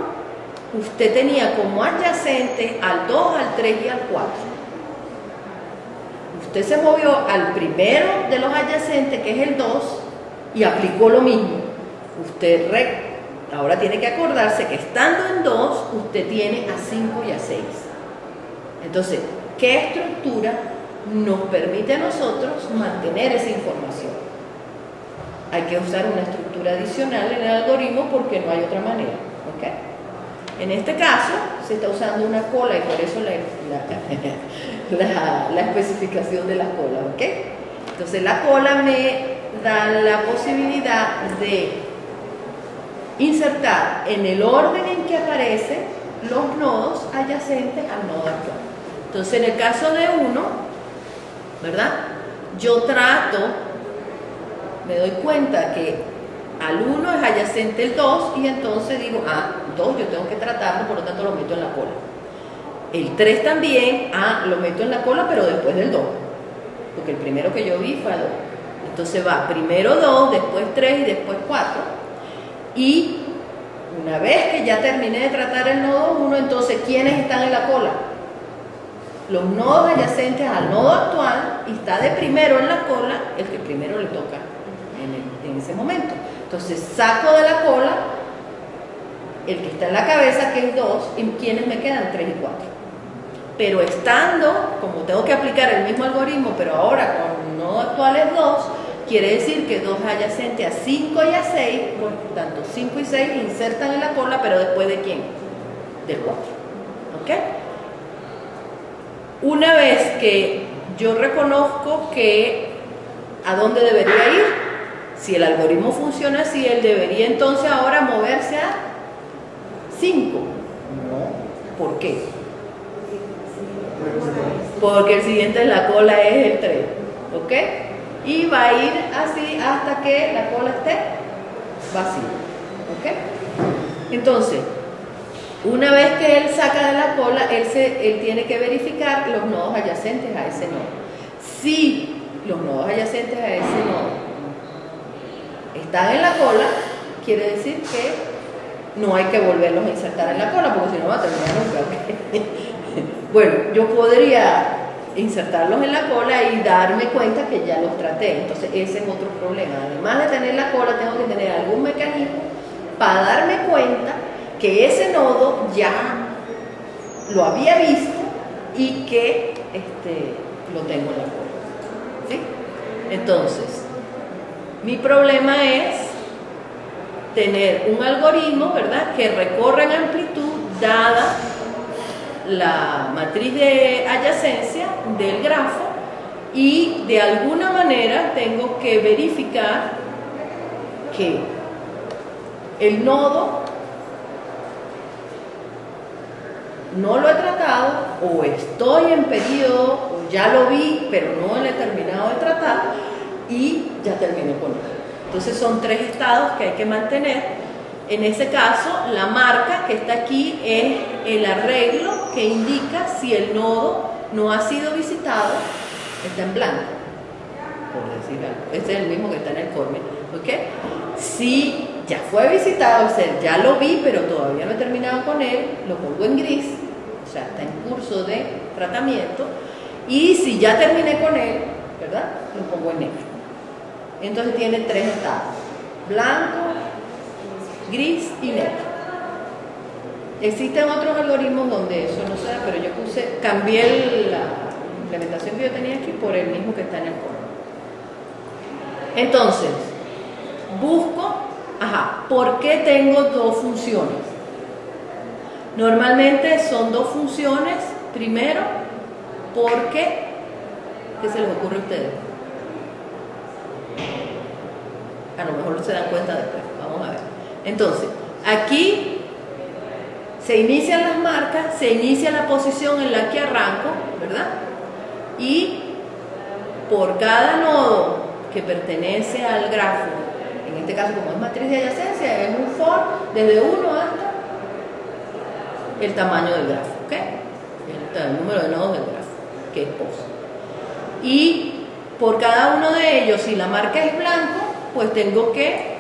Speaker 1: usted tenía como adyacentes al 2, al 3 y al 4. Usted se movió al primero de los adyacentes, que es el 2, y aplicó lo mismo. Usted ahora tiene que acordarse que estando en 2, usted tiene a 5 y a 6. Entonces, ¿qué estructura nos permite a nosotros mantener esa información? Hay que usar una estructura adicional en el algoritmo porque no hay otra manera, ¿ok? En este caso, se está usando una cola y por eso la especificación de la cola, ¿ok? Entonces, la cola me da la posibilidad de insertar en el orden en que aparecen los nodos adyacentes al nodo actual. Entonces, en el caso de 1, ¿verdad? Yo trato, me doy cuenta que al 1 es adyacente el 2 y entonces digo, 2 yo tengo que tratarlo, por lo tanto lo meto en la cola. El 3 también, lo meto en la cola, pero después del 2, porque el primero que yo vi fue a 2. Entonces va primero 2, después 3 y después 4. Y una vez que ya terminé de tratar el nodo 1, entonces, ¿quiénes están en la cola? Los nodos adyacentes al nodo actual, y está de primero en la cola el que primero le toca en ese momento. Entonces, saco de la cola el que está en la cabeza, que es 2, y ¿quiénes me quedan? 3 y 4. Pero estando, como tengo que aplicar el mismo algoritmo, pero ahora con el nodo actual es 2, quiere decir que 2 adyacentes a 5 y a 6, por tanto 5 y 6 insertan en la cola, pero después ¿de quién? Del 4. ¿Ok? Una vez que yo reconozco que a dónde debería ir, si el algoritmo funciona así, él debería entonces ahora moverse a 5. No. ¿Por qué? Porque el siguiente en la cola es el 3. ¿Ok? Y va a ir así hasta que la cola esté vacía. ¿Ok? Entonces, una vez que él saca de la cola, él tiene que verificar los nodos adyacentes a ese nodo. Si los nodos adyacentes a ese nodo están en la cola, quiere decir que no hay que volverlos a insertar en la cola, porque si no va a terminar nunca. ¿Okay? Bueno, yo podría insertarlos en la cola y darme cuenta que ya los traté. Entonces ese es otro problema. Además de tener la cola, tengo que tener algún mecanismo para darme cuenta que ese nodo ya lo había visto y que lo tengo en la cola. ¿Sí? Entonces, mi problema es tener un algoritmo, ¿verdad?, que recorra en amplitud dada la matriz de adyacencia del grafo, y de alguna manera tengo que verificar que el nodo no lo he tratado, o estoy en periodo, o ya lo vi pero no lo he terminado de tratar y ya terminé con él. Entonces son 3 estados que hay que mantener. En ese caso, la marca que está aquí es el arreglo que indica si el nodo no ha sido visitado, está en blanco, por decir algo. Este es el mismo que está en el Cormen, ¿ok? Si ya fue visitado, o sea, ya lo vi, pero todavía no he terminado con él, lo pongo en gris, o sea, está en curso de tratamiento. Y si ya terminé con él, ¿verdad?, lo pongo en negro. Entonces tiene 3 estados: blanco, gris y negro. Existen otros algoritmos donde eso no se da, pero yo cambié la implementación que yo tenía aquí por el mismo que está en el código. Entonces, busco, ¿por qué tengo 2 funciones? Normalmente son 2 funciones. Primero, porque, ¿qué se les ocurre a ustedes? A lo mejor se dan cuenta después, vamos a ver. Entonces, aquí se inician las marcas, se inicia la posición en la que arranco, ¿verdad? Y por cada nodo que pertenece al grafo, en este caso como es matriz de adyacencia, es un for desde 1 hasta el tamaño del grafo, ¿ok? El número de nodos del grafo, que es pos. Y por cada uno de ellos, si la marca es blanco, pues tengo que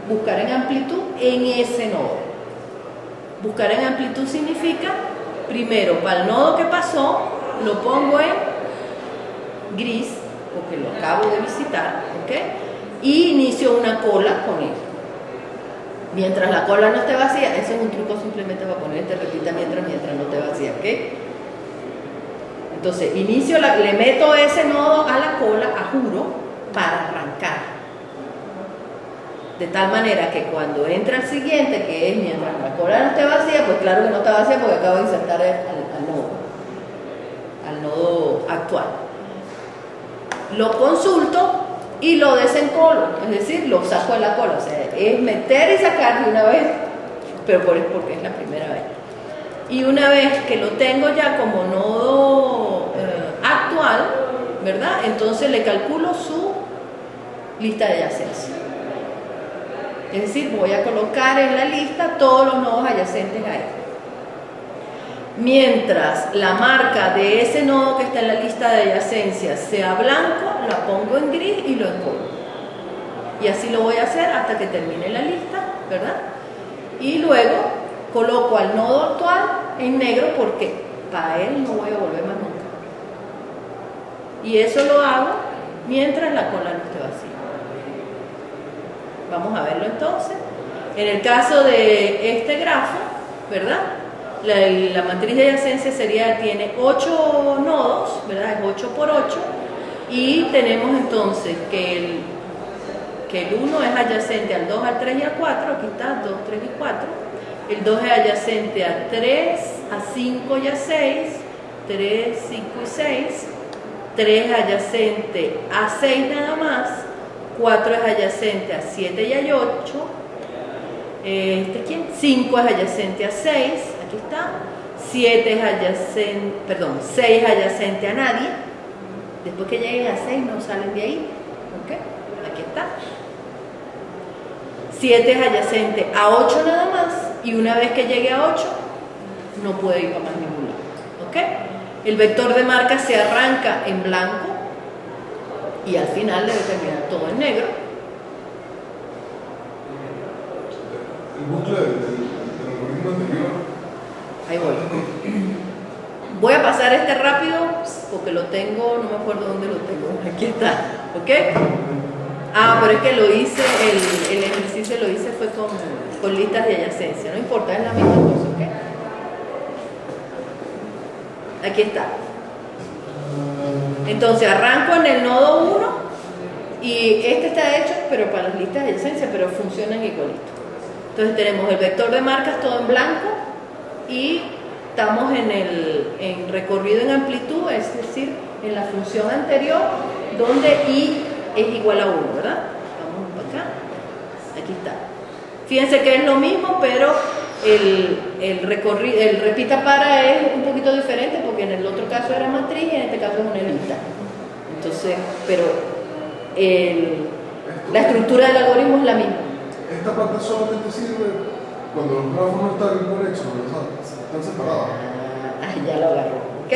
Speaker 1: buscar en amplitud en ese nodo. Buscar en amplitud significa, primero, para el nodo que pasó, lo pongo en gris, porque lo acabo de visitar, ¿ok? Y inicio una cola con él. Mientras la cola no esté vacía, ese es un truco simplemente para ponerte repita mientras no esté vacía, ¿ok? Entonces, le meto ese nodo a la cola, a juro, para arrancar. De tal manera que cuando entra el siguiente, que es mientras la cola no esté vacía, pues claro que no está vacía porque acabo de insertar al nodo actual. Lo consulto y lo desencolo, es decir, lo saco de la cola. O sea, es meter y sacar de una vez, pero porque es la primera vez. Y una vez que lo tengo ya como nodo actual, ¿verdad?, entonces le calculo su lista de adyacencia. Es decir, voy a colocar en la lista todos los nodos adyacentes a él. Mientras la marca de ese nodo que está en la lista de adyacencia sea blanco, la pongo en gris y lo encolo. Y así lo voy a hacer hasta que termine la lista, ¿verdad? Y luego coloco al nodo actual en negro porque para él no voy a volver más nunca. Y eso lo hago mientras la cola no esté vacía. Vamos a verlo entonces. En el caso de este grafo, ¿verdad?, la matriz de adyacencia tiene 8 nodos, ¿verdad? Es 8 por 8. Y tenemos entonces que el 1 es adyacente al 2, al 3 y al 4. Aquí está, 2, 3 y 4. El 2 es adyacente a 3, a 5 y a 6. 3, 5 y 6. 3 es adyacente a 6 nada más. 4 es adyacente a 7 y a 8. ¿Quién? 5 es adyacente a 6. Aquí está. 6 es adyacente a nadie. Después que lleguen a 6 no salen de ahí. ¿Ok? Aquí está. 7 es adyacente a 8 nada más. Y una vez que llegue a 8, no puede ir a más ningún lado. ¿Ok? El vector de marca se arranca en blanco y al final debe terminar todo en negro.
Speaker 3: El bucle del algoritmo anterior.
Speaker 1: Ahí voy. Voy a pasar este rápido porque lo tengo, no me acuerdo dónde lo tengo. Aquí está, ¿ok? Ah, pero es que lo hice, el ejercicio lo hice fue con listas de adyacencia. No importa, es la misma cosa, ¿ok? Aquí está. Entonces arranco en el nodo 1 y este está hecho pero para las listas de adyacencia, pero funcionan igualito. Entonces tenemos el vector de marcas todo en blanco y estamos en recorrido en amplitud, es decir, en la función anterior donde i es igual a 1, ¿verdad? Vamos para acá, aquí está. Fíjense que es lo mismo, pero el repita para es un poquito diferente porque en el otro caso era matriz y en este caso es una lista. Entonces, pero la estructura del algoritmo es la misma.
Speaker 3: Esta parte solamente sirve cuando los grafos no están conexos, están separados.
Speaker 1: Ya lo agarró, ¿ok?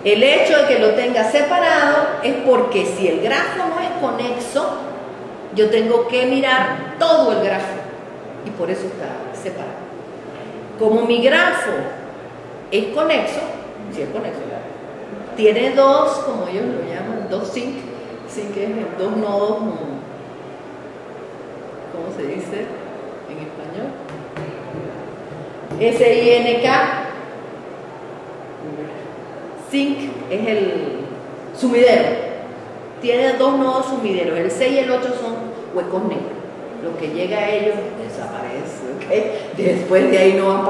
Speaker 1: El hecho de que lo tenga separado es porque si el grafo no es conexo, yo tengo que mirar todo el grafo y por eso está separado. Como mi grafo es conexo, si es conexo, tiene dos, como ellos lo llaman, dos sinc es dos nodos, ¿cómo se dice en español? SINK. Sinc es el sumidero. Tiene dos nodos sumideros, el 6 y el 8 son huecos negros. Lo que llega a ellos desaparece, ¿ok? Después de ahí no van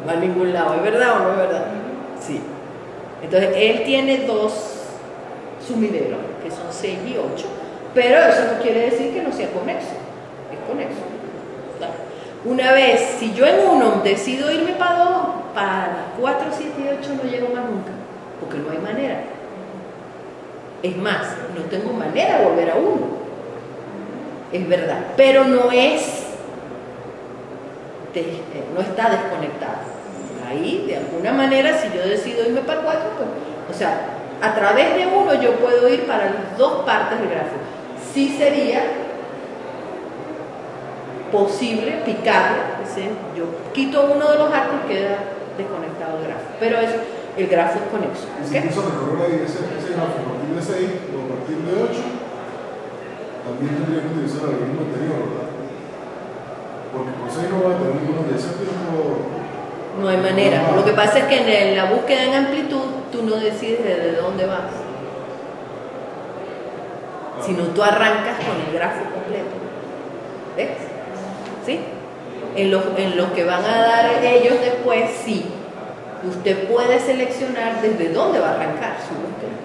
Speaker 1: para ningún lado. ¿Es verdad o no es verdad? Sí. Entonces, él tiene dos sumideros, que son 6 y 8, pero eso no quiere decir que no sea conexo. Es conexo. ¿Vale? Una vez, si yo en uno decido irme para 2, para 4, 7 y 8 no llego más nunca, porque no hay manera. Es más, no tengo manera de volver a 1. Es verdad, pero no está desconectado. Ahí, de alguna manera, si yo decido irme para 4, pues, o sea, a través de 1 yo puedo ir para las dos partes del grafo. Sí sería posible picarlo, es decir, yo quito uno de los arcos y queda desconectado el grafo, pero el grafo es conexo.
Speaker 3: ¿Okay? Si quiso recorrer ese grafo a partir de 6 o a partir de 8, también tendría que utilizar el algoritmo anterior, ¿verdad? Porque con 6 no va a tener ninguno de esos tiempos.
Speaker 1: No hay manera. Lo que pasa es que en la búsqueda en amplitud tú no decides desde dónde vas, sino tú arrancas con el grafo completo. ¿Ves? ¿Sí? En los que van a dar ellos después, sí. Usted puede seleccionar desde dónde va a arrancar su búsqueda,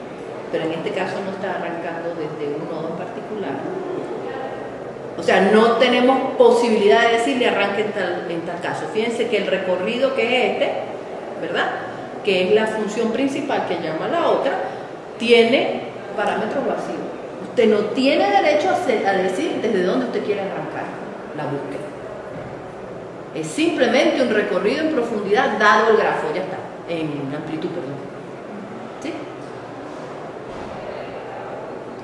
Speaker 1: pero en este caso no está arrancando desde un nodo en particular. O sea, no tenemos posibilidad de decirle arranque en tal caso. Fíjense que el recorrido que es este, ¿verdad? Que es la función principal que llama la otra, tiene parámetros vacíos. Usted no tiene derecho a decir desde dónde usted quiere arrancar la búsqueda. Es simplemente un recorrido en profundidad dado el grafo, ya está, en amplitud, perdón. ¿Sí?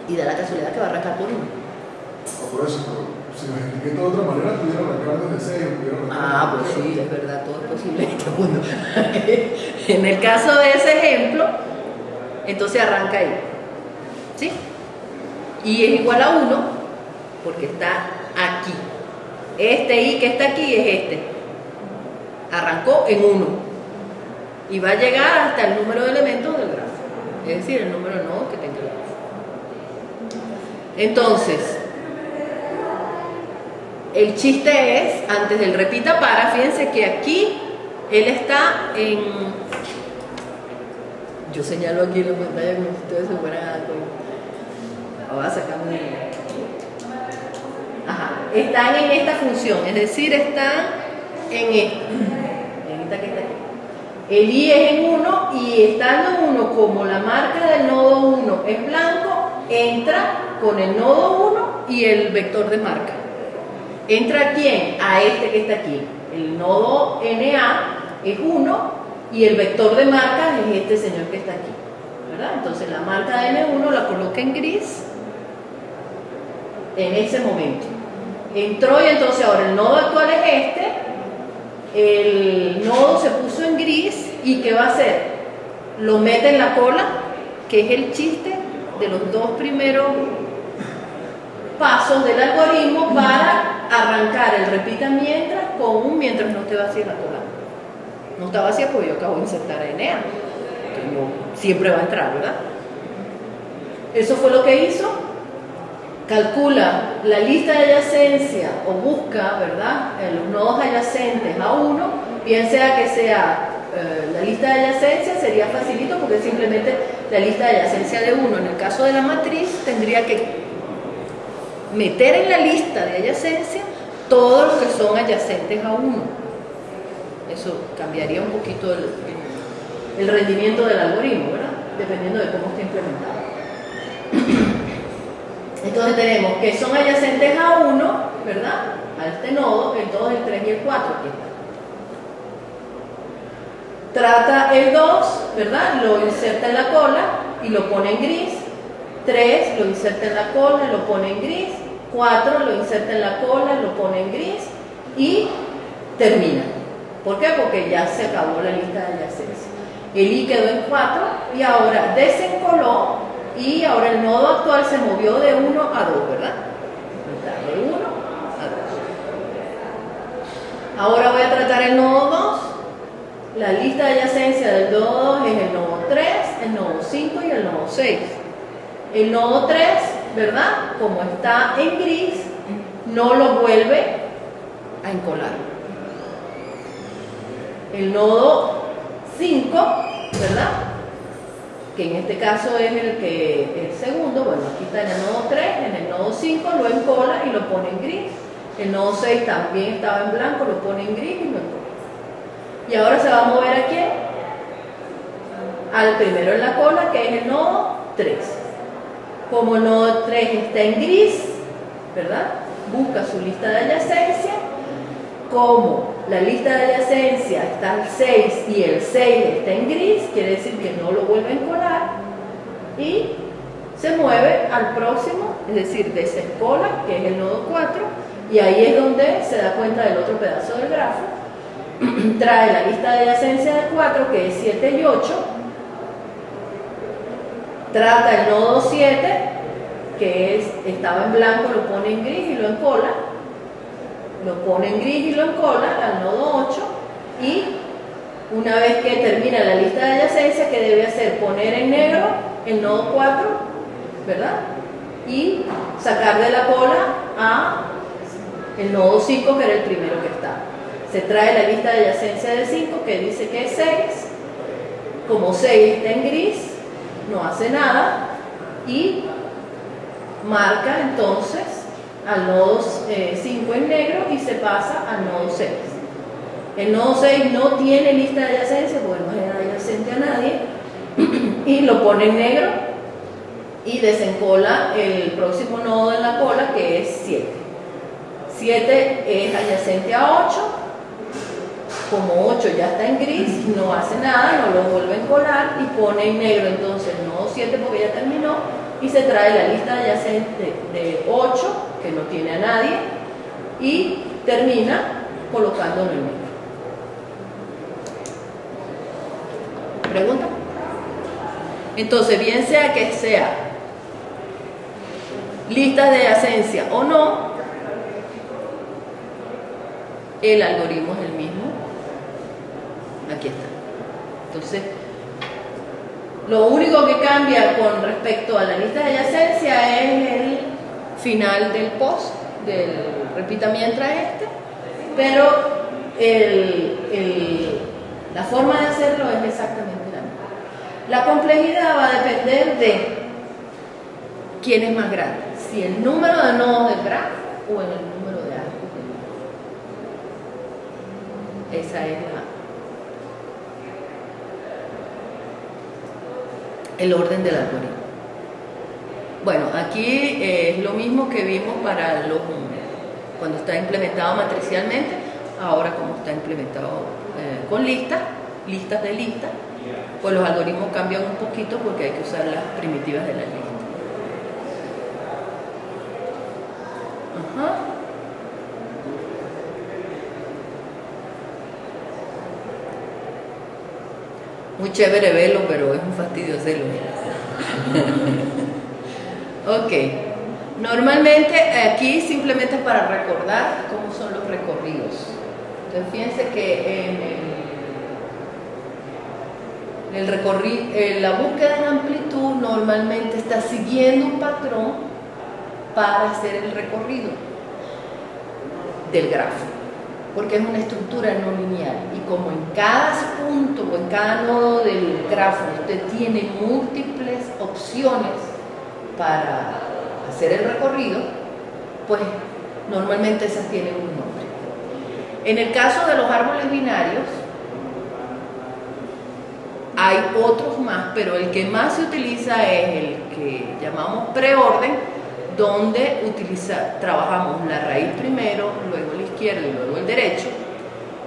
Speaker 1: Y da la casualidad que va a arrancar por 1.
Speaker 3: Por eso, pero si me expliqué de otra manera, pudiera arrancar desde 6 o pudiera arrancar.
Speaker 1: Pues sí, es verdad, todo es posible en este mundo. En el caso de ese ejemplo, entonces arranca ahí. ¿Sí? Y es igual a 1 porque está aquí. Este i que está aquí es este. Arrancó en 1 y va a llegar hasta el número de elementos del grafo, es decir, el número de nodos que tenga el grafo. Entonces, el chiste es, antes del repita para, fíjense que aquí él está en... Yo señalo aquí en la pantalla como si ustedes se fueran a dar cuenta. Voy a sacar un... Ajá, están en esta función, es decir, están en esta que está aquí. El i es en 1 y estando en 1, como la marca del nodo 1 es blanco, entra con el nodo 1 y el vector de marca. ¿Entra quién? A este que está aquí. El nodo NA es 1 y el vector de marca es este señor que está aquí, ¿verdad? Entonces la marca de N1 la coloca en gris en ese momento. Entró y entonces ahora el nodo actual es este, el nodo se puso en gris y ¿qué va a hacer? lo mete en la cola, que es el chiste de los dos primeros pasos del algoritmo para arrancar el repita mientras con un mientras no esté vacía la cola. No está vacía porque yo acabo de insertar a Enea, que no siempre va a entrar, ¿verdad? Eso fue lo que hizo. Calcula la lista de adyacencia o busca, ¿verdad?, los nodos adyacentes a uno, bien sea que sea la lista de adyacencia, sería facilito porque simplemente la lista de adyacencia de uno. En el caso de la matriz tendría que meter en la lista de adyacencia todos los que son adyacentes a uno. Eso cambiaría un poquito el rendimiento del algoritmo, ¿verdad?, dependiendo de cómo esté implementado. Entonces tenemos que son adyacentes a 1, ¿verdad?, a este nodo, el 2, el 3 y el 4. Aquí está. Trata el 2, ¿verdad?, lo inserta en la cola y lo pone en gris. 3 lo inserta en la cola y lo pone en gris. 4 lo inserta en la cola y lo pone en gris. Y termina. ¿Por qué? Porque ya se acabó la lista de adyacencia. El i quedó en 4 y ahora desencoló. Y ahora el nodo actual se movió de 1 a 2, ¿verdad? De 1 a 2. Ahora voy a tratar el nodo 2. La lista de adyacencia del nodo 2 es el nodo 3, el nodo 5 y el nodo 6. El nodo 3, ¿verdad?, como está en gris, no lo vuelve a encolar. El nodo 5, ¿verdad?, que en este caso es el segundo, bueno, aquí está en el nodo 3, en el nodo 5 lo encola y lo pone en gris. El nodo 6 también estaba en blanco, lo pone en gris y lo encola. Y ahora se va a mover ¿a quién? Al primero en la cola, que es el nodo 3. Como el nodo 3 está en gris, ¿verdad?, busca su lista de adyacencia. Como la lista de adyacencia está el 6 y el 6 está en gris, quiere decir que no lo vuelve a encolar, y se mueve al próximo, es decir, desencola, que es el nodo 4, y ahí es donde se da cuenta del otro pedazo del grafo. Trae la lista de adyacencia de 4, que es 7 y 8, trata el nodo 7, que estaba en blanco, lo pone en gris y lo encola. Lo pone en gris y lo encola al nodo 8, y una vez que termina la lista de adyacencia, ¿qué debe hacer? Poner en negro el nodo 4, ¿verdad?, y sacar de la cola a el nodo 5, que era el primero que está. Se trae la lista de adyacencia de 5, que dice que es 6. Como 6 está en gris, no hace nada, y marca entonces al nodo 5 en negro y se pasa al nodo 6. El nodo 6 no tiene lista de adyacencia porque no es adyacente a nadie, y lo pone en negro y desencola el próximo nodo en la cola, que es 7. 7 es adyacente a 8. Como 8 ya está en gris, no hace nada, no lo vuelve a encolar y pone en negro entonces el nodo 7 porque ya terminó, y se trae la lista adyacente de 8, que no tiene a nadie, y termina colocándolo en negro. ¿Pregunta? Entonces, bien sea que sea listas de adyacencia o no, el algoritmo es el mismo. Aquí está. Entonces, lo único que cambia con respecto a la lista de adyacencia es el final del post, del repita mientras pero la forma de hacerlo es exactamente la misma. La complejidad va a depender de quién es más grande, si el número de nodos del grafo o en el número de arcos del grafo. Esa es el orden del algoritmo. Bueno, aquí es lo mismo que vimos para cuando está implementado matricialmente, ahora como está implementado con listas de listas, pues los algoritmos cambian un poquito porque hay que usar las primitivas de la lista. Ajá. Muy chévere verlo, pero es un fastidio hacerlo. Ok. Normalmente aquí simplemente es para recordar cómo son los recorridos. Entonces fíjense que en la búsqueda de amplitud normalmente está siguiendo un patrón para hacer el recorrido del grafo, porque es una estructura no lineal, y como en cada punto o en cada nodo del grafo usted tiene múltiples opciones para hacer el recorrido, pues normalmente esas tienen un nombre. En el caso de los árboles binarios hay otros más, pero el que más se utiliza es el que llamamos preorden, donde trabajamos la raíz primero, luego el izquierdo y luego el derecho,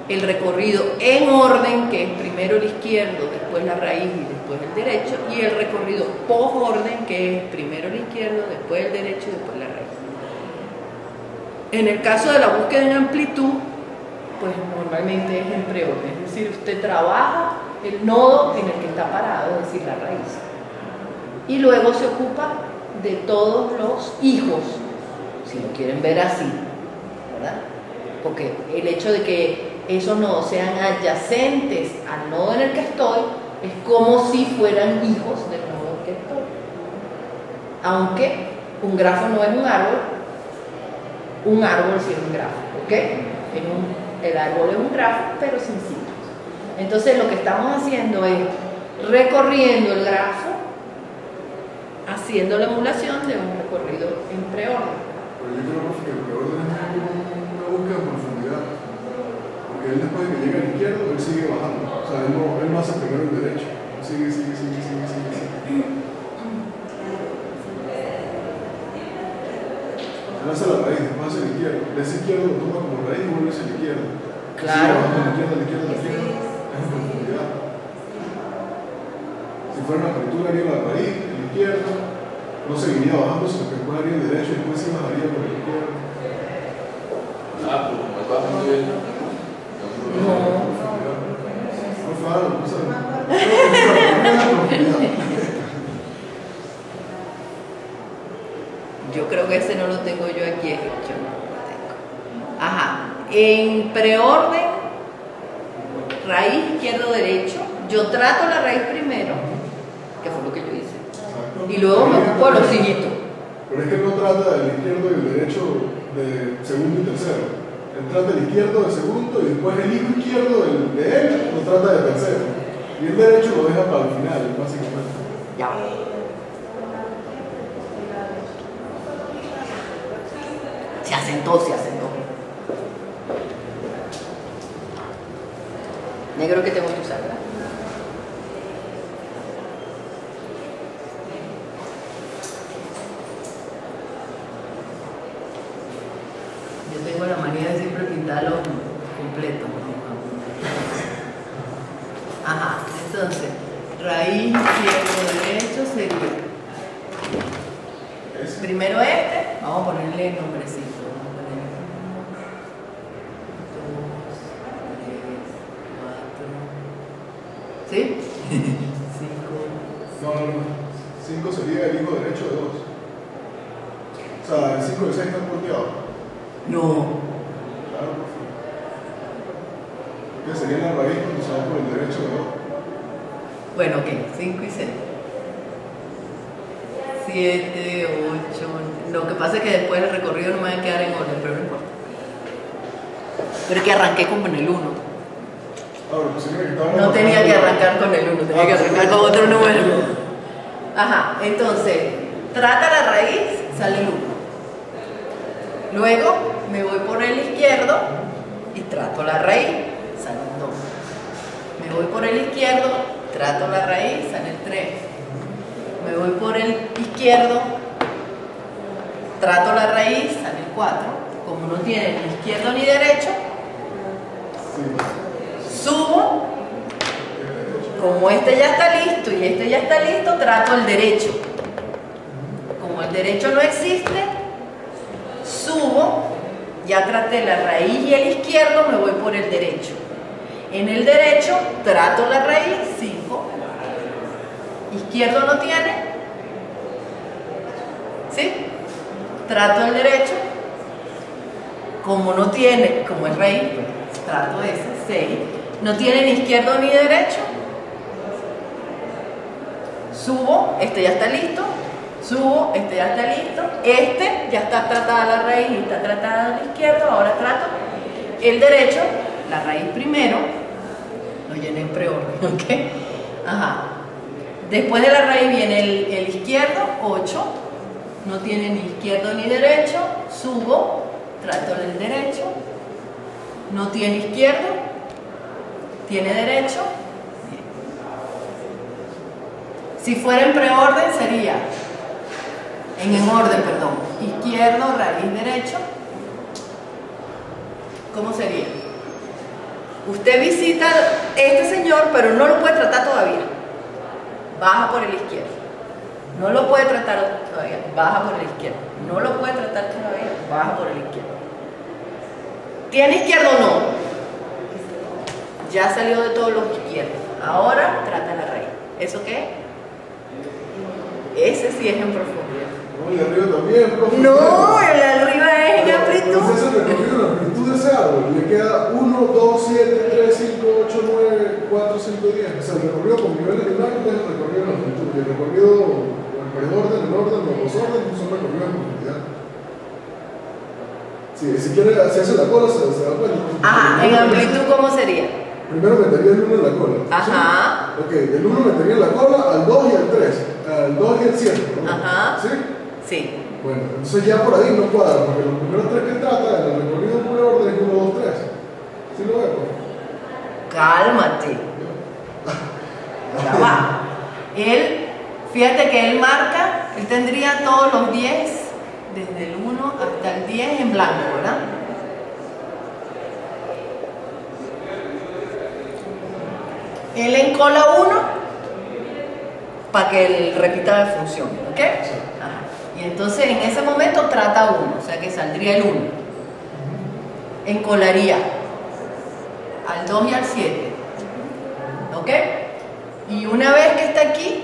Speaker 1: el recorrido en orden, que es primero el izquierdo, después la raíz y después el derecho, y el recorrido post-orden, que es primero el izquierdo, después el derecho y después la raíz. En el caso de la búsqueda en amplitud, pues normalmente es en preorden, es decir, usted trabaja el nodo en el que está parado, es decir, la raíz, y luego se ocupa de todos los hijos, si lo quieren ver así, ¿verdad? Porque el hecho de que esos nodos sean adyacentes al nodo en el que estoy es como si fueran hijos del nodo en el que estoy. Aunque un grafo no es un árbol sí es un grafo, ¿ok? El árbol es un grafo, pero sin ciclos. Entonces lo que estamos haciendo es recorriendo el grafo, haciendo la emulación de un recorrido en preorden.
Speaker 3: Pero yo creo que el preorden es una búsqueda de profundidad, porque él después de que llega al izquierdo, él sigue bajando, o sea, él no hace primero el derecho, sigue. Él hace la raíz, después hace el izquierdo, de ese izquierdo lo toma como raíz y vuelve hacia el izquierdo.
Speaker 1: Claro.
Speaker 3: Sigue bajando la izquierda, es en profundidad. Si fuera una apertura haría la raíz, el izquierdo, no seguiría bajando, sino que después haría el derecho y después sí bajaría por el izquierdo.
Speaker 4: Pero como es bajo nivel.
Speaker 3: No falo, no sabes.
Speaker 1: Yo creo que ese no lo tengo yo aquí, yo no lo tengo. Ajá, en preorden, raíz izquierdo-derecho, yo trato la raíz primero, que fue lo que yo hice.
Speaker 3: Exacto.
Speaker 1: Y luego me ocupo los hijitos.
Speaker 3: Pero es que él no trata del izquierdo y el derecho de segundo y tercero. Él trata el izquierdo de segundo y después el hijo izquierdo de él lo trata de tercero. Y el derecho lo deja para el final, básicamente.
Speaker 1: Ya. Se asentó. Negro que tengo que usar, ¿verdad? Yo tengo la manía de siempre pintarlo completo, ¿no? Ajá, entonces, raíz izquierdo derecho sería primero vamos a ponerle nombrecito. 2, 3, 4. ¿Sí? 5.
Speaker 3: No. 5 sería el hijo derecho de 2. O sea, el 5 y el 6 están volteados.
Speaker 1: No.
Speaker 3: Claro, por favor. Que sería la raíz cuando se va por el derecho de 2.
Speaker 1: Bueno, ok, 5 y 6. 7, 8. Lo que pasa es que después el recorrido no me va a quedar en orden, pero no importa. Pero es que arranqué como en el 1. No tenía que arrancar con el 1, tenía que arrancar con otro número. Ajá, entonces, trata la raíz, sale el 1. Luego me voy por el izquierdo y trato la raíz, sale el 2. Me voy por el izquierdo, trato la raíz, sale el 3. Me voy por el izquierdo, trato la raíz, sale el 4. Como no tiene ni izquierdo ni derecho, subo. Como este ya está listo y este ya está listo, trato el derecho. Como el derecho no existe, subo, ya traté la raíz y el izquierdo, me voy por el derecho. En el derecho trato la raíz, 5. izquierdo no tiene, ¿sí? Trato el derecho, como no tiene, como es raíz, pues, trato ese, 6, no tiene ni izquierdo ni derecho, subo, este ya está listo, subo, este ya está listo, este ya está tratada la raíz y está tratada el izquierdo, ahora trato el derecho, la raíz primero, lo llené en preorden, ¿ok? Ajá. Después de la raíz viene el izquierdo, 8, no tiene ni izquierdo ni derecho, subo, trato el derecho, no tiene izquierdo, tiene derecho. Si fuera en preorden sería, en orden, perdón, izquierdo, raíz, derecho. ¿Cómo sería? Usted visita a este señor, pero no lo puede tratar todavía. Baja por el izquierdo. No lo puede tratar todavía. Baja por el izquierdo. No lo puede tratar todavía. Baja por el izquierdo. ¿Tiene izquierdo o no? Ya salió de todos los izquierdos. Ahora trata la raíz. ¿Eso qué? Ese sí es en profundidad.
Speaker 3: No, y arriba también, profe.
Speaker 1: No, el de arriba es en amplitud.
Speaker 3: Entonces el recorrido, la amplitud de ese árbol, le queda 1, 2, 7, 3, 5, 8, 9, 4, 5, 10. O sea, el recorrido con niveles de blanco es el recorrido de la amplitud. Y el recorrido, el preorden, el orden, los desorden, son recorridos en profundidad. Sí, si quiere, si hace la cola, se da cuenta.
Speaker 1: Ajá, en amplitud, ¿cómo sería?
Speaker 3: Primero metería el 1 en la cola.
Speaker 1: Ajá.
Speaker 3: ¿Sí? Ok, el 1 metería en la cola al 2 y al 3. Al 2 y al 7. ¿No?
Speaker 1: Ajá.
Speaker 3: ¿Sí?
Speaker 1: Sí.
Speaker 3: Bueno, entonces ya por ahí no cuadra, porque los primeros 3 que trata en el recorrido por orden es 1, 2, 3. ¿Sí lo veo?
Speaker 1: Cálmate. Ya va. Él, fíjate que él marca, él tendría todos los 10, desde el 1 hasta el 10 en blanco, ¿verdad? Él encola 1 para que él repita la función, ¿ok? Ajá. Y entonces en ese momento trata 1, o sea que saldría el 1. Encolaría al 2 y al 7, ¿ok? Y una vez que está aquí,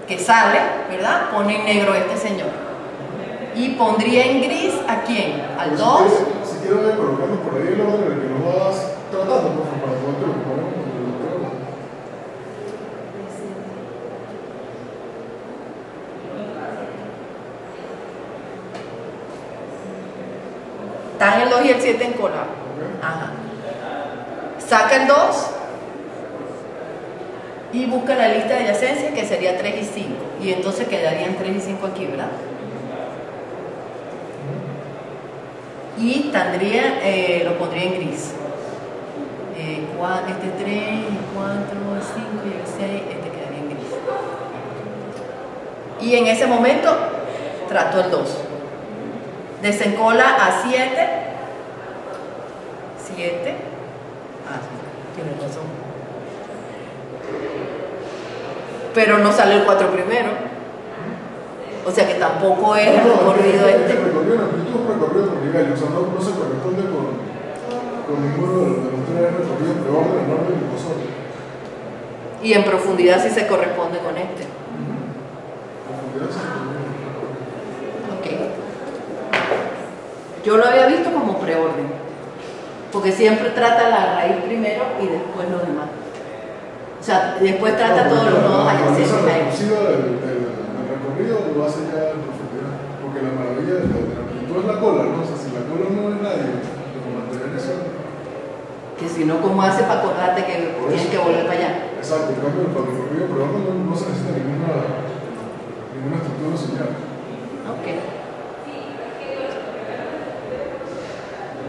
Speaker 1: que sale, ¿verdad? Pone en negro este señor. Y pondría en gris ¿a quién? Al 2.
Speaker 3: Si quiero ir colocando por ahí el orden en el que lo vas tratando, por favor, para poder preocuparnos con el otro.
Speaker 1: Están el 2 y el 7 encolados. Ajá. Saca el 2 y busca la lista de adyacencias, que sería 3 y 5. Y entonces quedarían 3 y 5 aquí, ¿verdad? Y tendría, lo pondría en gris. Este 3, el 4, el 5 y el 6, este quedaría en gris. Y en ese momento trato el 2. Desencola a 7. 7. Ah, sí, tiene razón. Pero no sale el 4 primero. O sea que tampoco es el recorrido este.
Speaker 3: El recorrido en amplitud es un recorrido por nivel, o sea, no se corresponde con ninguno de los 3 recorridos de orden, el orden y el desorden.
Speaker 1: Y en profundidad sí se corresponde con este.
Speaker 3: Profundidad sí se corresponde.
Speaker 1: Ok. Yo lo había visto como preorden, porque siempre trata la raíz primero y después lo demás. O sea, después trata todos los nodos adyacentes a él.
Speaker 3: El recorrido lo hace ya en profundidad, porque la maravilla de la amplitud es la cola, ¿no? O sea, si la cola no es nadie, como mantener eso.
Speaker 1: Que si no, ¿cómo hace para acordarte que tienes que volver para allá?
Speaker 3: Exacto, en cambio, para el recorrido preorden no se necesita ninguna estructura señal.
Speaker 1: Ok.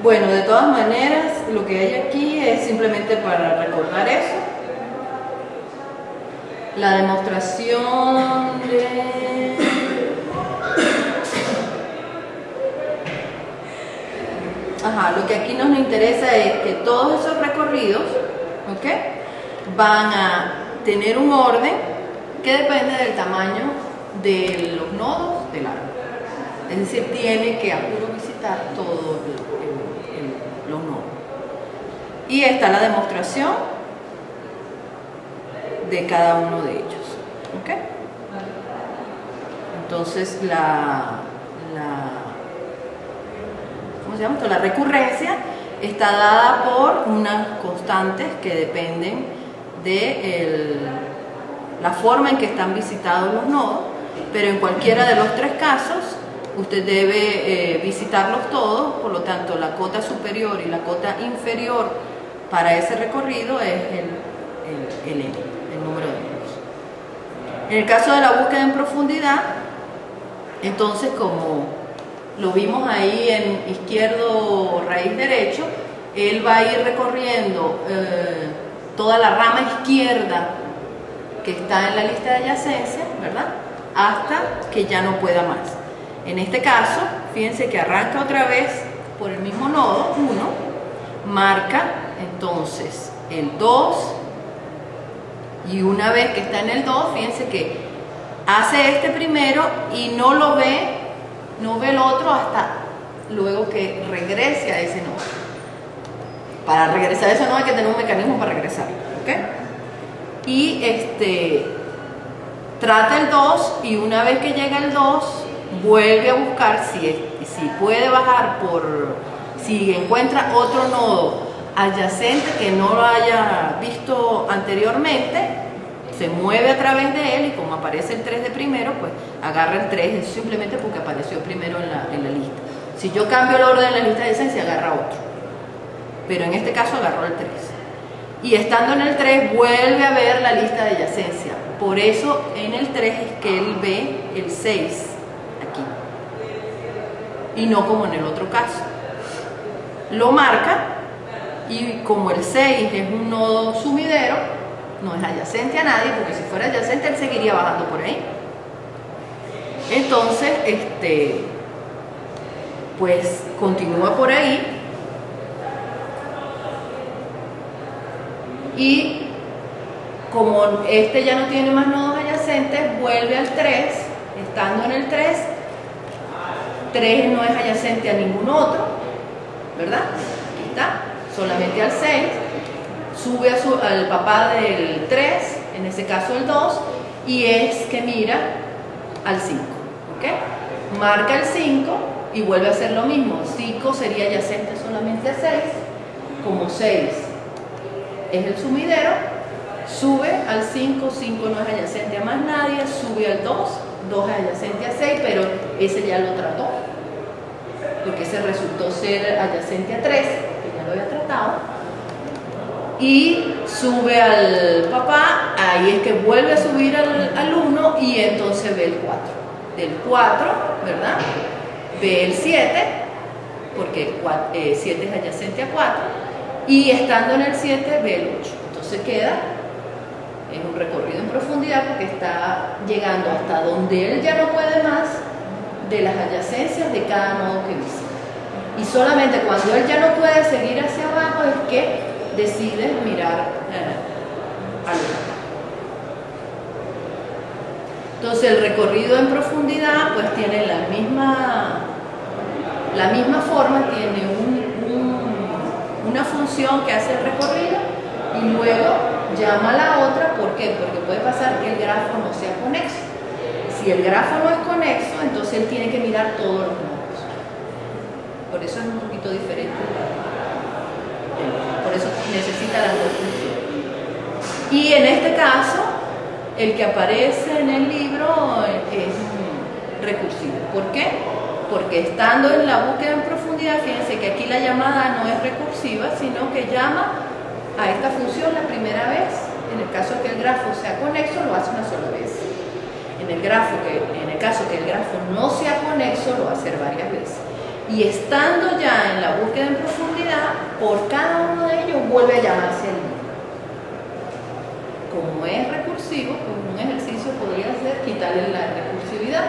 Speaker 1: Bueno, de todas maneras, lo que hay aquí es simplemente para recordar eso. La demostración de... Ajá, lo que aquí nos interesa es que todos esos recorridos, ¿ok?, van a tener un orden que depende del tamaño de los nodos del árbol. Es decir, tiene que a puro visitar todos los nodos. Y está la demostración de cada uno de ellos. ¿Ok? Entonces ¿cómo se llama esto? La recurrencia está dada por unas constantes que dependen de la forma en que están visitados los nodos, pero en cualquiera de los tres casos usted debe visitarlos todos, por lo tanto la cota superior y la cota inferior para ese recorrido es el N, el número de nodos. En el caso de la búsqueda en profundidad, entonces como lo vimos ahí en izquierdo raíz derecho, él va a ir recorriendo toda la rama izquierda que está en la lista de adyacencia, ¿verdad? Hasta que ya no pueda más. En este caso, fíjense que arranca otra vez por el mismo nodo, 1, marca entonces el 2, y una vez que está en el 2, fíjense que hace este primero y no lo ve, no ve el otro hasta luego que regrese a ese nodo. Para regresar a ese nodo hay que tener un mecanismo para regresar, ¿ok? Y trata el 2 y una vez que llega el 2, vuelve a buscar si puede bajar si encuentra otro nodo adyacente que no lo haya visto anteriormente, se mueve a través de él y como aparece el 3 de primero, pues agarra el 3, es simplemente porque apareció primero en la lista. Si yo cambio el orden de la lista de adyacencia, agarra otro, pero en este caso agarró el 3. Y estando en el 3 vuelve a ver la lista de adyacencia, por eso en el 3 es que él ve el 6 aquí y no como en el otro caso. Lo marca y como el 6 es un nodo sumidero, no es adyacente a nadie, porque si fuera adyacente él seguiría bajando por ahí. Entonces pues continúa por ahí y como ya no tiene más nodos adyacentes, vuelve al 3. Estando en el 3 no es adyacente a ningún otro, ¿verdad? Aquí está, solamente al 6. Sube al papá del 3, en ese caso el 2, y es que mira al 5, ¿ok? Marca el 5 y vuelve a hacer lo mismo. 5 sería adyacente solamente a 6, como 6 es el sumidero, sube al 5, 5 no es adyacente a más nadie, sube al 2, 2 es adyacente a 6, pero ese ya lo trató, porque ese resultó ser adyacente a 3, que ya lo había tratado, y sube al papá, ahí es que vuelve a subir al 1 y entonces ve el 4. Del 4, ¿verdad? Ve el 7, porque 7 es adyacente a 4, y estando en el 7 ve el 8. Entonces queda en un recorrido en profundidad porque está llegando hasta donde él ya no puede más de las adyacencias de cada nodo que visita. Y solamente cuando él ya no puede seguir hacia abajo es que decide mirar al otro. Entonces el recorrido en profundidad pues tiene la misma forma, tiene una función que hace el recorrido y luego llama a la otra. ¿Por qué? Porque puede pasar que el grafo no sea conexo. Si el grafo no es conexo, entonces él tiene que mirar todos los nodos. Por eso es un poquito diferente. Por eso necesita las dos funciones. Y en este caso, el que aparece en el libro es recursivo. ¿Por qué? Porque estando en la búsqueda en profundidad, fíjense que aquí la llamada no es recursiva, sino que llama a esta función la primera vez. En el caso que el grafo sea conexo, lo hace una sola vez. En el caso que el grafo no sea conexo, lo va a hacer varias veces. Y estando ya en la búsqueda en profundidad, por cada uno de ellos vuelve a llamarse el mismo. Como es recursivo, pues un ejercicio podría ser quitarle la recursividad.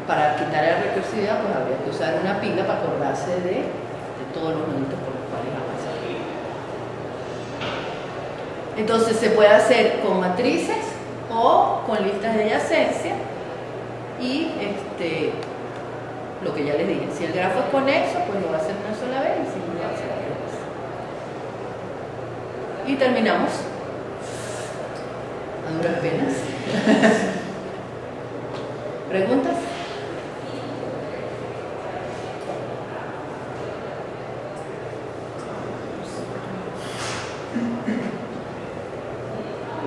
Speaker 1: Para quitarle la recursividad, pues habría que usar una pila para acordarse de todos los noditos por los cuales va a pasar. Entonces se puede hacer con matrices o con listas de adyacencia y lo que ya les dije, si el grafo es conexo, pues lo va a hacer una sola vez y si no, lo va a hacer varias veces. Y terminamos a duras penas. ¿Preguntas?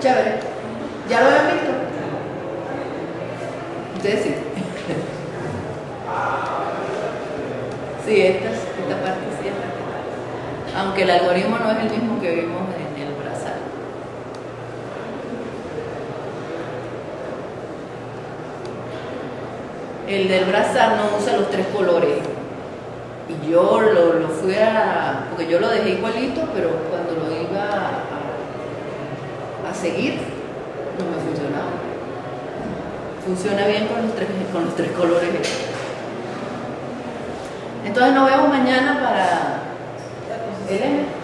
Speaker 1: Chévere. ¿Ya lo habían visto? Ustedes sí. Sí, esta parte sí es respetable. Aunque el algoritmo no es el mismo que vimos en el brazal. El del brazal no usa los 3 colores. Y yo lo fui porque yo lo dejé igualito, pero cuando lo iba a seguir, no me funcionaba. Funciona bien con los tres colores. Entonces nos vemos mañana para el M.